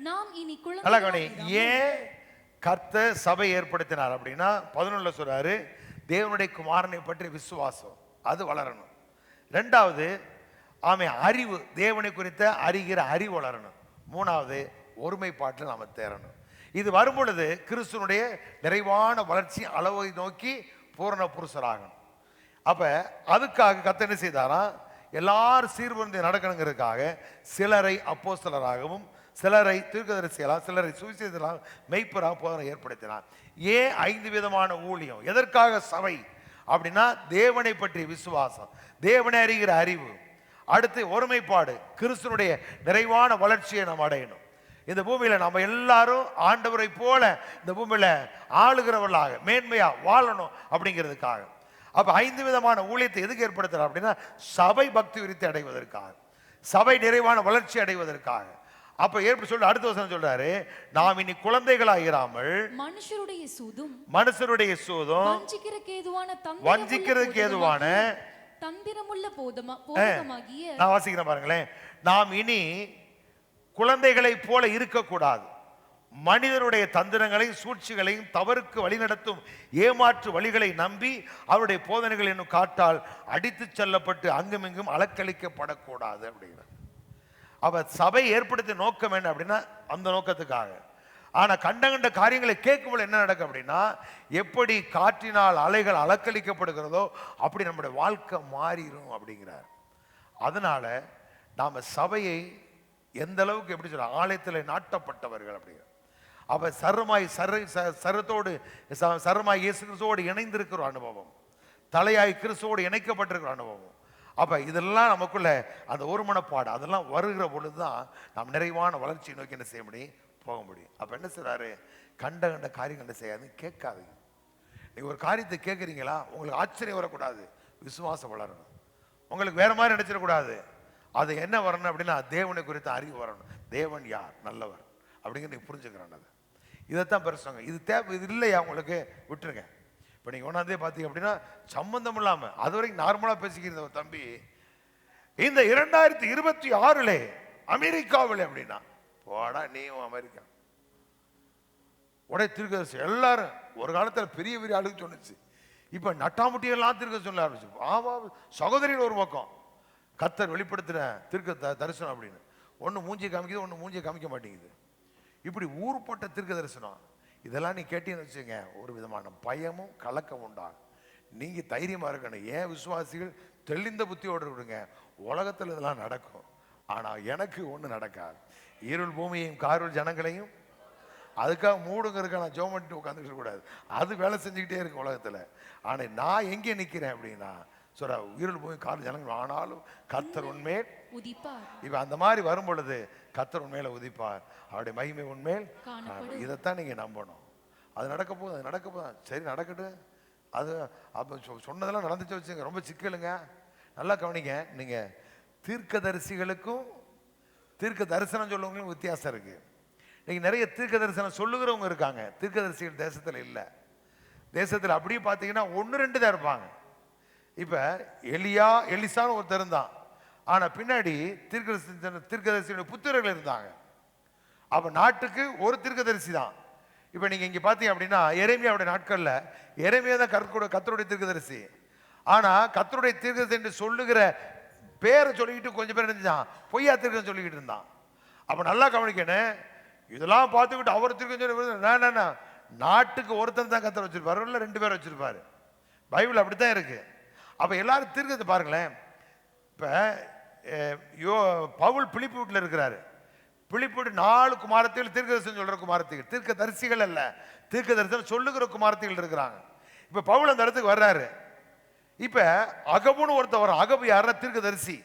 நாம் இனி குழந்தைகளை. ஏன் கர்த்தர் சபை ஏற்படுத்தினார் அப்படின்னா 11 சொல்றாரு, தேவனுடைய குமாரனை பற்றி விசுவாசம் அது வளரணும். ரெண்டாவது அறிவு, தேவனை குறித்த அறிகிற அறிவு வளரணும். மூணாவது ஒருமைப்பாட்டில் நாம தேரணும். இது வரும் பொழுது கிறிஸ்துவனுடைய நிறைவான வளர்ச்சி அளவை நோக்கி பூரண புருஷராகணும். அப்ப அதுக்காக கர்த்தர் என்ன செய்தாரா? எல்லாரும் சீர்வந்து நடக்கணுங்கிறதுக்காக சிலரை அப்போஸ்தலராகவும் சிலரை தீர்க்கதரிசிகளாக சிலரை சுவிசேஷகராக மெய்ப்பராக போதனை ஏற்படுத்தினார். ஏன் 5 விதமான ஊழியம்? எதற்காக சபை அப்படின்னா, தேவனை பற்றிய விசுவாசம், தேவனை அறிகிற அறிவு, அடுத்து ஒருமைப்பாடு, கிறிஸ்துவனுடைய நிறைவான வளர்ச்சியை நாம் அடையணும். இந்த பூமியில நம்ம எல்லாரும் ஆண்டவரை போல இந்த பூமியில ஆளுகிறவர்களாக மேன்மையா வாழணும் அப்படிங்கிறதுக்காக. அப்ப 5 விதமான ஊழியத்தை எதுக்கு ஏற்படுத்துறார் அப்படின்னா, சபை பக்தி விருத்தி அடைவதற்காக, சபை நிறைவான வளர்ச்சி அடைவதற்காக. அப்ப ஏற்பட்டு சொல்ற அடுத்த வசனம் சொல்றாரு, நாம் இனி குழந்தைகளாயிராமல் மனுஷருடைய சூதும் வஞ்சிக்கிறதுக்கு ஏதுவான தந்திரமுள்ள போதகமாகிய. நான் வாசிக்கிறேன் பாருங்களேன். நாம் இனி குழந்தைகளை போல இருக்கக்கூடாது. மனிதனுடைய தந்திரங்களையும் சூழ்ச்சிகளையும் தவறுக்கு வழிநடத்தும் ஏமாற்று வழிகளை நம்பி அவருடைய போதனைகள் என்னும் காட்டால் அடித்து செல்லப்பட்டு அங்குமிங்கும் அலக்களிக்கப்படக்கூடாது அப்படிங்கிற. அவ சபை ஏற்படுத்திய நோக்கம் என்ன அப்படின்னா அந்த நோக்கத்துக்காக. ஆனா கண்ட காரியங்களை கேட்கும்போது என்ன நடக்கும் அப்படின்னா, எப்படி காற்றினால் அலைகள் அலக்களிக்கப்படுகிறதோ அப்படி நம்முடைய வாழ்க்கை மாறிடும் அப்படிங்கிறார். அதனால நாம சபையை எந்த அளவுக்கு எப்படி சொல்ற ஆலயத்தில் நாட்டப்பட்டவர்கள் அப்படிங்கிற. அவ சரத்தோடு இயேசு கிறிஸ்துவோடு இணைந்திருக்கிற அனுபவம், தலையாய் கிறிஸ்துவோடு இணைக்கப்பட்டிருக்கிற அனுபவம். அப்ப இதெல்லாம் நமக்குள்ள அந்த ஒருமனப்பாடு அதெல்லாம் வருகிற பொழுதுதான் நாம் நிறைவான வளர்ச்சியை நோக்கி என்ன செய்ய முடியும், போக முடியும். அப்ப என்ன சொல்றாரு? கண்ட காரியங்கள் செய்யாது கேட்காதீங்க. நீங்க ஒரு காரியத்தை கேட்குறீங்களா, உங்களுக்கு ஆச்சரியம் வரக்கூடாது, விசுவாசம் வளரணும். உங்களுக்கு வேற மாதிரி நினைச்சிடக்கூடாது. அது என்ன வரணும் அப்படின்னா, தேவனை குறித்த அறிவு வரணும். தேவன் யார், நல்லவர் அப்படிங்கிற நீங்க புரிஞ்சுக்கிறான். அது இதைத்தான் பெருசாங்க. இது தேவை, இது இல்லையா உங்களுக்கு விட்டுருங்க. இப்போ நீங்கள் ஒன்றாந்தே பார்த்தீங்க அப்படின்னா சம்பந்தம் இல்லாமல் அது வரைக்கும் நார்மலாக பேசிக்கிற தம்பி இந்த 2026 அமெரிக்காவில் அப்படின்னா போடா நீயும் அமெரிக்கா உடைய திருக்கதரிசி எல்லாரும் ஒரு காலத்தில் பெரிய பெரிய ஆளுக்கு சொன்னிச்சு. இப்போ நட்டாமுட்டியெல்லாம் திருக்க சொல்ல ஆரம்பிச்சு. ஆமா சகோதரியில் ஒரு பக்கம் கர்த்தர் வெளிப்படுத்தின திருக்க தரிசனம் அப்படின்னு ஒன்று மூஞ்சியை காமிக்குது, ஒன்று மூஞ்சியை காமிக்க மாட்டேங்குது. இப்படி ஊர்பட்ட திருக்க தரிசனம் இதெல்லாம் நீ கேட்டீங்கன்னு வச்சுங்க, ஒரு விதமான பயமும் கலக்கம் உண்டாகும். நீங்க தைரியமா இருக்கணும். ஏன் விசுவாசிகள் தெளிந்த புத்தியோடு விடுங்க. உலகத்தில் இதெல்லாம் நடக்கும், ஆனா எனக்கு ஒண்ணு நடக்காது. இருள் பூமியையும் காரூர் ஜனங்களையும் அதுக்காக மூடுங்கிறதுக்காக நான் ஜோமெண்ட் உட்காந்துக்க கூடாது. அது வேலை செஞ்சுக்கிட்டே இருக்கு உலகத்துல. ஆனா நான் எங்கே நிக்கிறேன் அப்படின்னா சொல்ற இருள் பூமி காரூர் ஜனங்கள் ஆனாலும் கர்த்தர் உண்மையில் உதிப்பார். இப்ப அந்த மாதிரி வரும் பொழுது கர்த்தர் உண்மையில உதிப்பார், அவருடைய மகிமை உண்மையில். இதைத்தான் நீங்க நம்பணும். அது நடக்க போகுது, அது நடக்க போகுது, சரி நடக்கட்டும். அது அப்ப சொன்னதெல்லாம் நடந்துச்சு வச்சுங்க, ரொம்ப சிக்கலுங்க. நல்லா கவனிங்க. நீங்க தீர்க்கதரிசிகளுக்கும் தீர்க்க தரிசனம் சொல்லவங்களுக்கும் வித்தியாசம் இருக்கு. நீங்க நிறைய தீர்க்க தரிசனம் சொல்லுகிறவங்க இருக்காங்க, தீர்க்கதரிசிகள் தேசத்துல இல்ல. தேசத்துல அப்படியே பாத்தீங்கன்னா 1-2 தான் இருப்பாங்க. இப்ப எலிசான்னு ஒருத்தர் இருந்தான், ஆனா பின்னாடி தீர்க்கதரிசியுடைய புத்திரர்கள் இருந்தாங்க. அப்ப நாட்டுக்கு ஒரு தீர்க்கதரிசி தான். இப்போ நீங்க இங்க பாத்தீங்க அப்படின்னா எரேமியாவுடைய நாட்கள்ல எரேமியா தான் கர்த்தருடைய தீர்க்கதரிசி. ஆனா கர்த்தருடைய தீர்க்கதரிசி என்று சொல்லுகிற பேரை சொல்லிக்கிட்டு கொஞ்சம் பேர் நினைச்சான் பொய்யா தீர்க்கதரிசி சொல்லிக்கிட்டு இருந்தான். அப்ப நல்லா கவனிக்கணும். இதெல்லாம் பார்த்துக்கிட்டு அவர் தீர்க்கதரிசி நாட்டுக்கு ஒருத்தன் தான் கர்த்தர் வச்சிருப்பாரு, இல்ல 2 பேர் வச்சிருப்பாரு. பைபிள் அப்படித்தான் இருக்கு. அப்ப எல்லாரும் தீர்க்கதரிசி பாருங்களேன். இப்ப பவுல் பிலிப்பு வீட்டில் இருக்கிறாரு. பிலிப்பு 4 குமாரத்திகள் தீர்க்கதரிசனம் சொல்ற குமாரத்திகள், தீர்க்க தரிசிகள் அல்ல, தீர்க்க தரிசனம் சொல்லுகிற குமாரத்திகள் இருக்கிறாங்க. இப்ப பவுல் அந்த இடத்துக்கு வர்றாரு. இப்ப அகபுன்னு ஒருத்தர் வரும். அகபு யாருன்னா தீர்க்க தரிசி.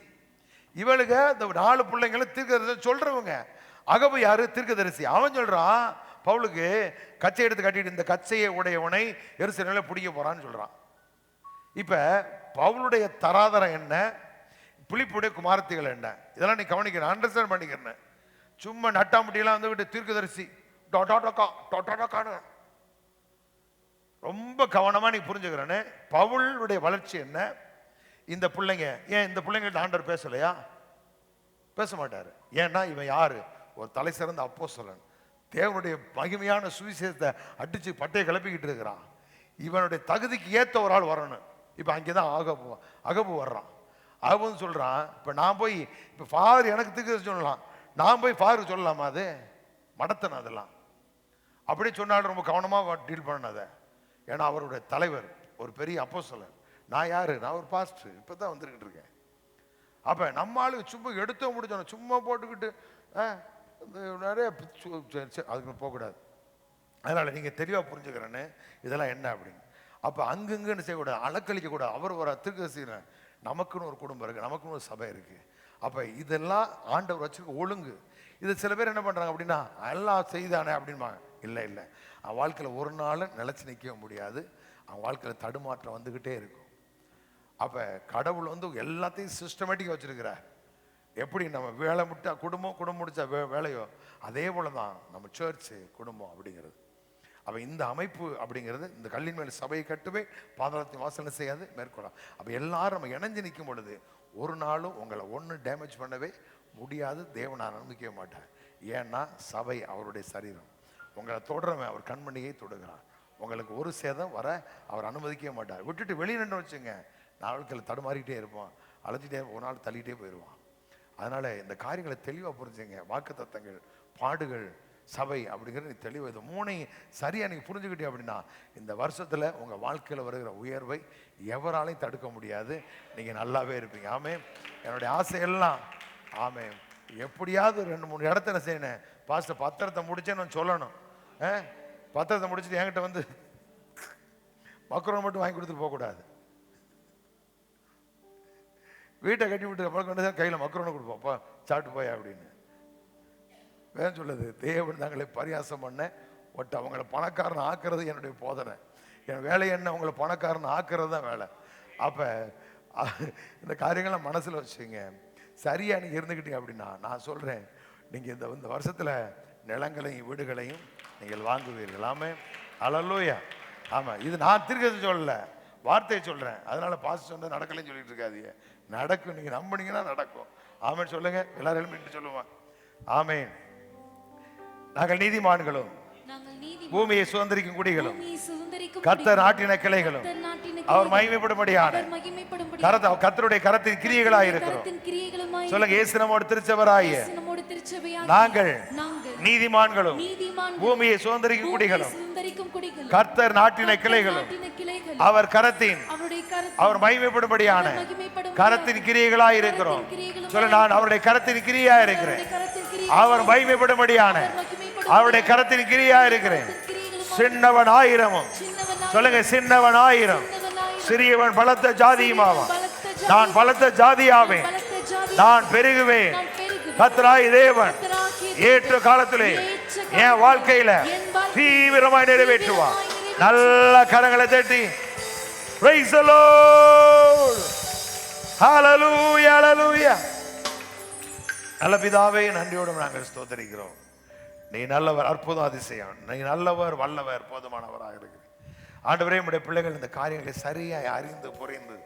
இவளுக்கு இந்த 4 பிள்ளைங்களும் தீர்க்க தரிசனம் சொல்றவங்க. அகபு யாரு? தீர்க்க தரிசி. அவன் சொல்றான் பவுலுக்கு, கச்சை எடுத்து கட்டிட்டு இந்த கச்சையை உடையவனை எருசலேமில் பிடிக்க போறான்னு சொல்றான். இப்ப பவுலுடைய தராதரம் என்ன, பிலிப்புடைய குமாரத்திகள் என்ன, இதெல்லாம் நீ கவனிக்கிறேன், அண்டர்ஸ்டாண்ட் பண்ணிக்கிறேன். சும்மா நட்டாமுட்டியெல்லாம் வந்துகிட்டு தீர்க்கதரிசி ரொம்ப கவனமா நீ புரிஞ்சுக்கிறேன்னு. பவுலுடைய வளர்ச்சி என்ன, இந்த பிள்ளைங்க ஏன் இந்த பிள்ளைங்கள்ட்ட ஆண்டவர் பேசலையா? பேச மாட்டாரு. ஏன்னா இவன் யாரு? ஒரு தலை சிறந்த அப்போஸ்தலன், தேவனுடைய மகிமையான சுவிசேஷத்தை அடிச்சு பட்டையை கிளப்பிக்கிட்டு இருக்கிறான். இவனுடைய தகுதிக்கு ஏற்ற ஒரு ஆள் வரணும். இப்ப அங்கேதான் அகபு வர்றான். அகபுன்னு சொல்றான், இப்ப நான் போய் இப்ப ஃபாதர் எனக்கு தீர்க்க சொல்லலாம், நான் போய் ஃபாதர் சொல்லலாமா? அது மடத்தன. அதெல்லாம் அப்படியே சொன்னாலும் ரொம்ப கவனமா டீல் பண்ணாத. ஏன்னா அவருடைய தலைவர் ஒரு பெரிய அப்போஸ்தலன். நான் யாரு? நான் ஒரு பாஸ்டர், இப்பதான் வந்துருக்கிட்டு இருக்கேன். அப்ப நம்ம ஆளுக்கு சும்மா எடுத்தோ முடிச்சோம் சும்மா போட்டுக்கிட்டு நிறைய அதுக்கு போகக்கூடாது. அதனால நீங்க தெளிவா புரிஞ்சுக்கிறேன்னு இதெல்லாம் என்ன அப்படின்னு. அப்ப அங்கங்கன்னு செய்யக்கூடாது, அலக்களிக்க கூடாது. அவர் ஒரு தீர்க்கதரிசி, நமக்குன்னு ஒரு குடும்பம் இருக்கு, நமக்குன்னு ஒரு சபை இருக்கு. அப்ப இதெல்லாம் ஆண்டவர் வச்சிருக்க ஒழுங்கு. இது சில பேர் என்ன பண்றாங்க அப்படின்னா எல்லாம் செய்தானே அப்படின்பாங்க. இல்லை இல்லை, அவன் வாழ்க்கையில ஒரு நாள் நிலைச்சு நிற்க முடியாது. அவன் வாழ்க்கையில தடுமாற்றம் வந்துகிட்டே இருக்கும். அப்ப கடவுள் எல்லாத்தையும் சிஸ்டமேட்டிக்கா வச்சிருக்கிறார். எப்படி நம்ம வேலை முட்டா குடும்பம் முடிச்ச வேலையோ அதே போலதான் நம்ம சர்ச்சு குடும்பம் அப்படிங்கிறது. அப்ப இந்த அமைப்பு அப்படிங்கிறது, இந்த கல்லின் மேல் சபையை கட்டுவே பாதாளத்தின் வாசனை செய்யாது மேற்கொள்ளலாம். அப்ப எல்லாரும் நம்ம இணைஞ்சு நிற்கும் பொழுது ஒரு நாளும் உங்களை ஒன்றும் டேமேஜ் பண்ணவே முடியாது. தேவன் அனுமதிக்கவே மாட்டார். ஏன்னா சபை அவருடைய சரீரம். உங்களை தொடரவன் அவர் கண்மணியை தொடுகிறார். உங்களுக்கு ஒரு சேதம் வர அவர் அனுமதிக்கவே மாட்டார். விட்டுட்டு வெளியே நின்று வச்சுங்க, நாட்களில் தடுமாறிக்கிட்டே இருப்போம், அழைச்சிட்டே ஒரு நாள் தள்ளிட்டே போயிடுவான். அதனால இந்த காரியங்களை தெளிவாக புரிஞ்சுங்க. வாக்கு தத்தங்கள், பாடுகள், சபை அப்படிங்கிறது தெளிவு. இது 3 சரியா நீங்க புரிஞ்சுக்கிட்டே அப்படின்னா இந்த வருஷத்துல உங்க வாழ்க்கையில வருகிற உயர்வை எவராலையும் தடுக்க முடியாது. நீங்க நல்லாவே இருப்பீங்க. ஆமே. என்னுடைய ஆசையெல்லாம் ஆமே. எப்படியாவது 2-3 இடத்துல செய்யணும். பாஸ்டர் பத்திரத்தை முடிச்சேன்னு சொல்லணும். பத்திரத்தை முடிச்சுட்டு என்கிட்ட வந்து மக்ரோன் மட்டும் வாங்கி கொடுத்துட்டு போகக்கூடாது. வீட்டை கட்டி விட்டு கையில் மக்ரோனை கொடுப்போம், சாப்பிட்டு போயா அப்படின்னு. வேறு சொல்லுது, தேவன் தங்களை பரியாசம் பண்ண ஒட்டு அவங்களை பணக்காரன் ஆக்குறது என்னுடைய போதனை. என் வேலை என்ன? அவங்களை பணக்காரன் ஆக்குறது தான் வேலை. அப்போ இந்த காரியங்கள்லாம் மனசில் வச்சுங்க. சரியா நீங்கள் இருந்துக்கிட்டீங்க அப்படின்னா நான் சொல்கிறேன், நீங்கள் இந்த வருஷத்தில் நிலங்களையும் வீடுகளையும் நீங்கள் வாங்குவீர்கள். ஆமே. அல்லேலூயா. ஆமாம். இது நான் தீர்க்கதரிசி சொல்லலை, வார்த்தையை சொல்கிறேன். அதனால பாஸ்டர் சொன்னது நடக்கலைன்னு சொல்லிட்டு இருக்காதீங்க. நடக்கும். நீங்கள் நம்பினீங்கன்னா நடக்கும். ஆமேன்னு சொல்லுங்க. எல்லாரும் சொல்லுவான். ஆமேன். நாங்கள் நீதிமான்களும் பூமியை சுதந்திரிக்கும் குடிகளும் கர்த்தர் நாட்டின கிளைகளும் அவர் மகிமைப்படும்படியான கர்த்தருடைய கரத்தின் கிரியைகளாய் இருக்கிறோம். சொல்லுங்க, இயேசு நம்மோடு திருச்சபராகிய நாங்கள் நீதிமான்களும் பூமியை சுதந்திரிக்கும் குடிகளும் கர்த்தர் நாட்டின கிளைகளும் அவர் கரத்தின் அவர் மகிமைப்படும்படியான கரத்தின் கிரியைகளாய் இருக்கிறோம். சொல்ல, நான் அவருடைய கரத்தின் கிரியா இருக்கிறேன். அவர் மகிமைப்படும்படியான அவருடைய கரத்தின் கிரியா இருக்கிறேன். சின்னவன் 1000 சொல்லுங்க, சின்னவன் 1000 சிறியவன் பலத்த ஜாதியுமாவான். நான் பலத்த ஜாதியாவேன், நான் பெருகுவேன். கர்த்தராகிய தேவன் ஏற்ற காலத்திலே என் வாழ்க்கையில தீவிரமாய் நிறைவேற்றுவான். நல்ல கரங்களை தட்டி praise the Lord. hallelujah hallelujah. நல்ல பிதாவே, நன்றியோடு நாங்கள் ஸ்தோத்திரிக்கிறோம். நீ நல்லவர், அற்புதம், அதிசயம். நீ நல்லவர், வல்லவர், போதுமானவராக இருக்கிற ஆண்டவரே, உம்முடைய பிள்ளைகள் இந்த காரியங்களை சரியாய் அறிந்து புரிந்து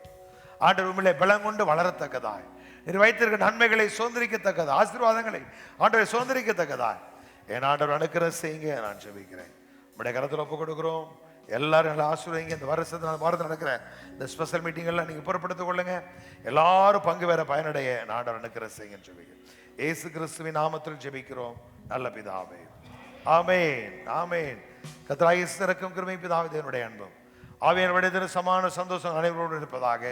ஆண்டவர் உம்மிலே பலங்கொண்டு வளரத்தக்கதாய், நீர் வைத்திருக்கிற நன்மைகளை சுதந்திரிக்கத்தக்கதா, ஆசீர்வாதங்களை ஆண்டவரை சுதந்திரிக்கத்தக்கதாய் என் ஆண்டவர் அனுக்கிரகம் செய்யுங்க நான் ஜெபிக்கிறேன். உடைய கரத்தில் ஒப்பு கொடுக்குறோம். எல்லாரும் நல்லா ஆசீர்வதிங்க. இந்த வாரத்தில் நடக்கிற இந்த ஸ்பெஷல் மீட்டிங்கெல்லாம் நீங்கள் பொறுப்படுத்திக் கொள்ளுங்க. எல்லாரும் பங்கு பெற பயனடைய ஆண்டவர் நடக்கிற செய்யுங்கன்னு சொல்லுங்க. இயேசு கிறிஸ்துவின் நாமத்தில் ஜெபிக்கிறோம் நல்ல பிதாவே. ஆமென் ஆமென். கர்த்தராகிய இயேசு இறக்கும் கிருபை பிதாவே தேவனுடைய அன்பும் ஆவியானவருடைய சமான சந்தோஷம் அனைவரோடு இருப்பதாக.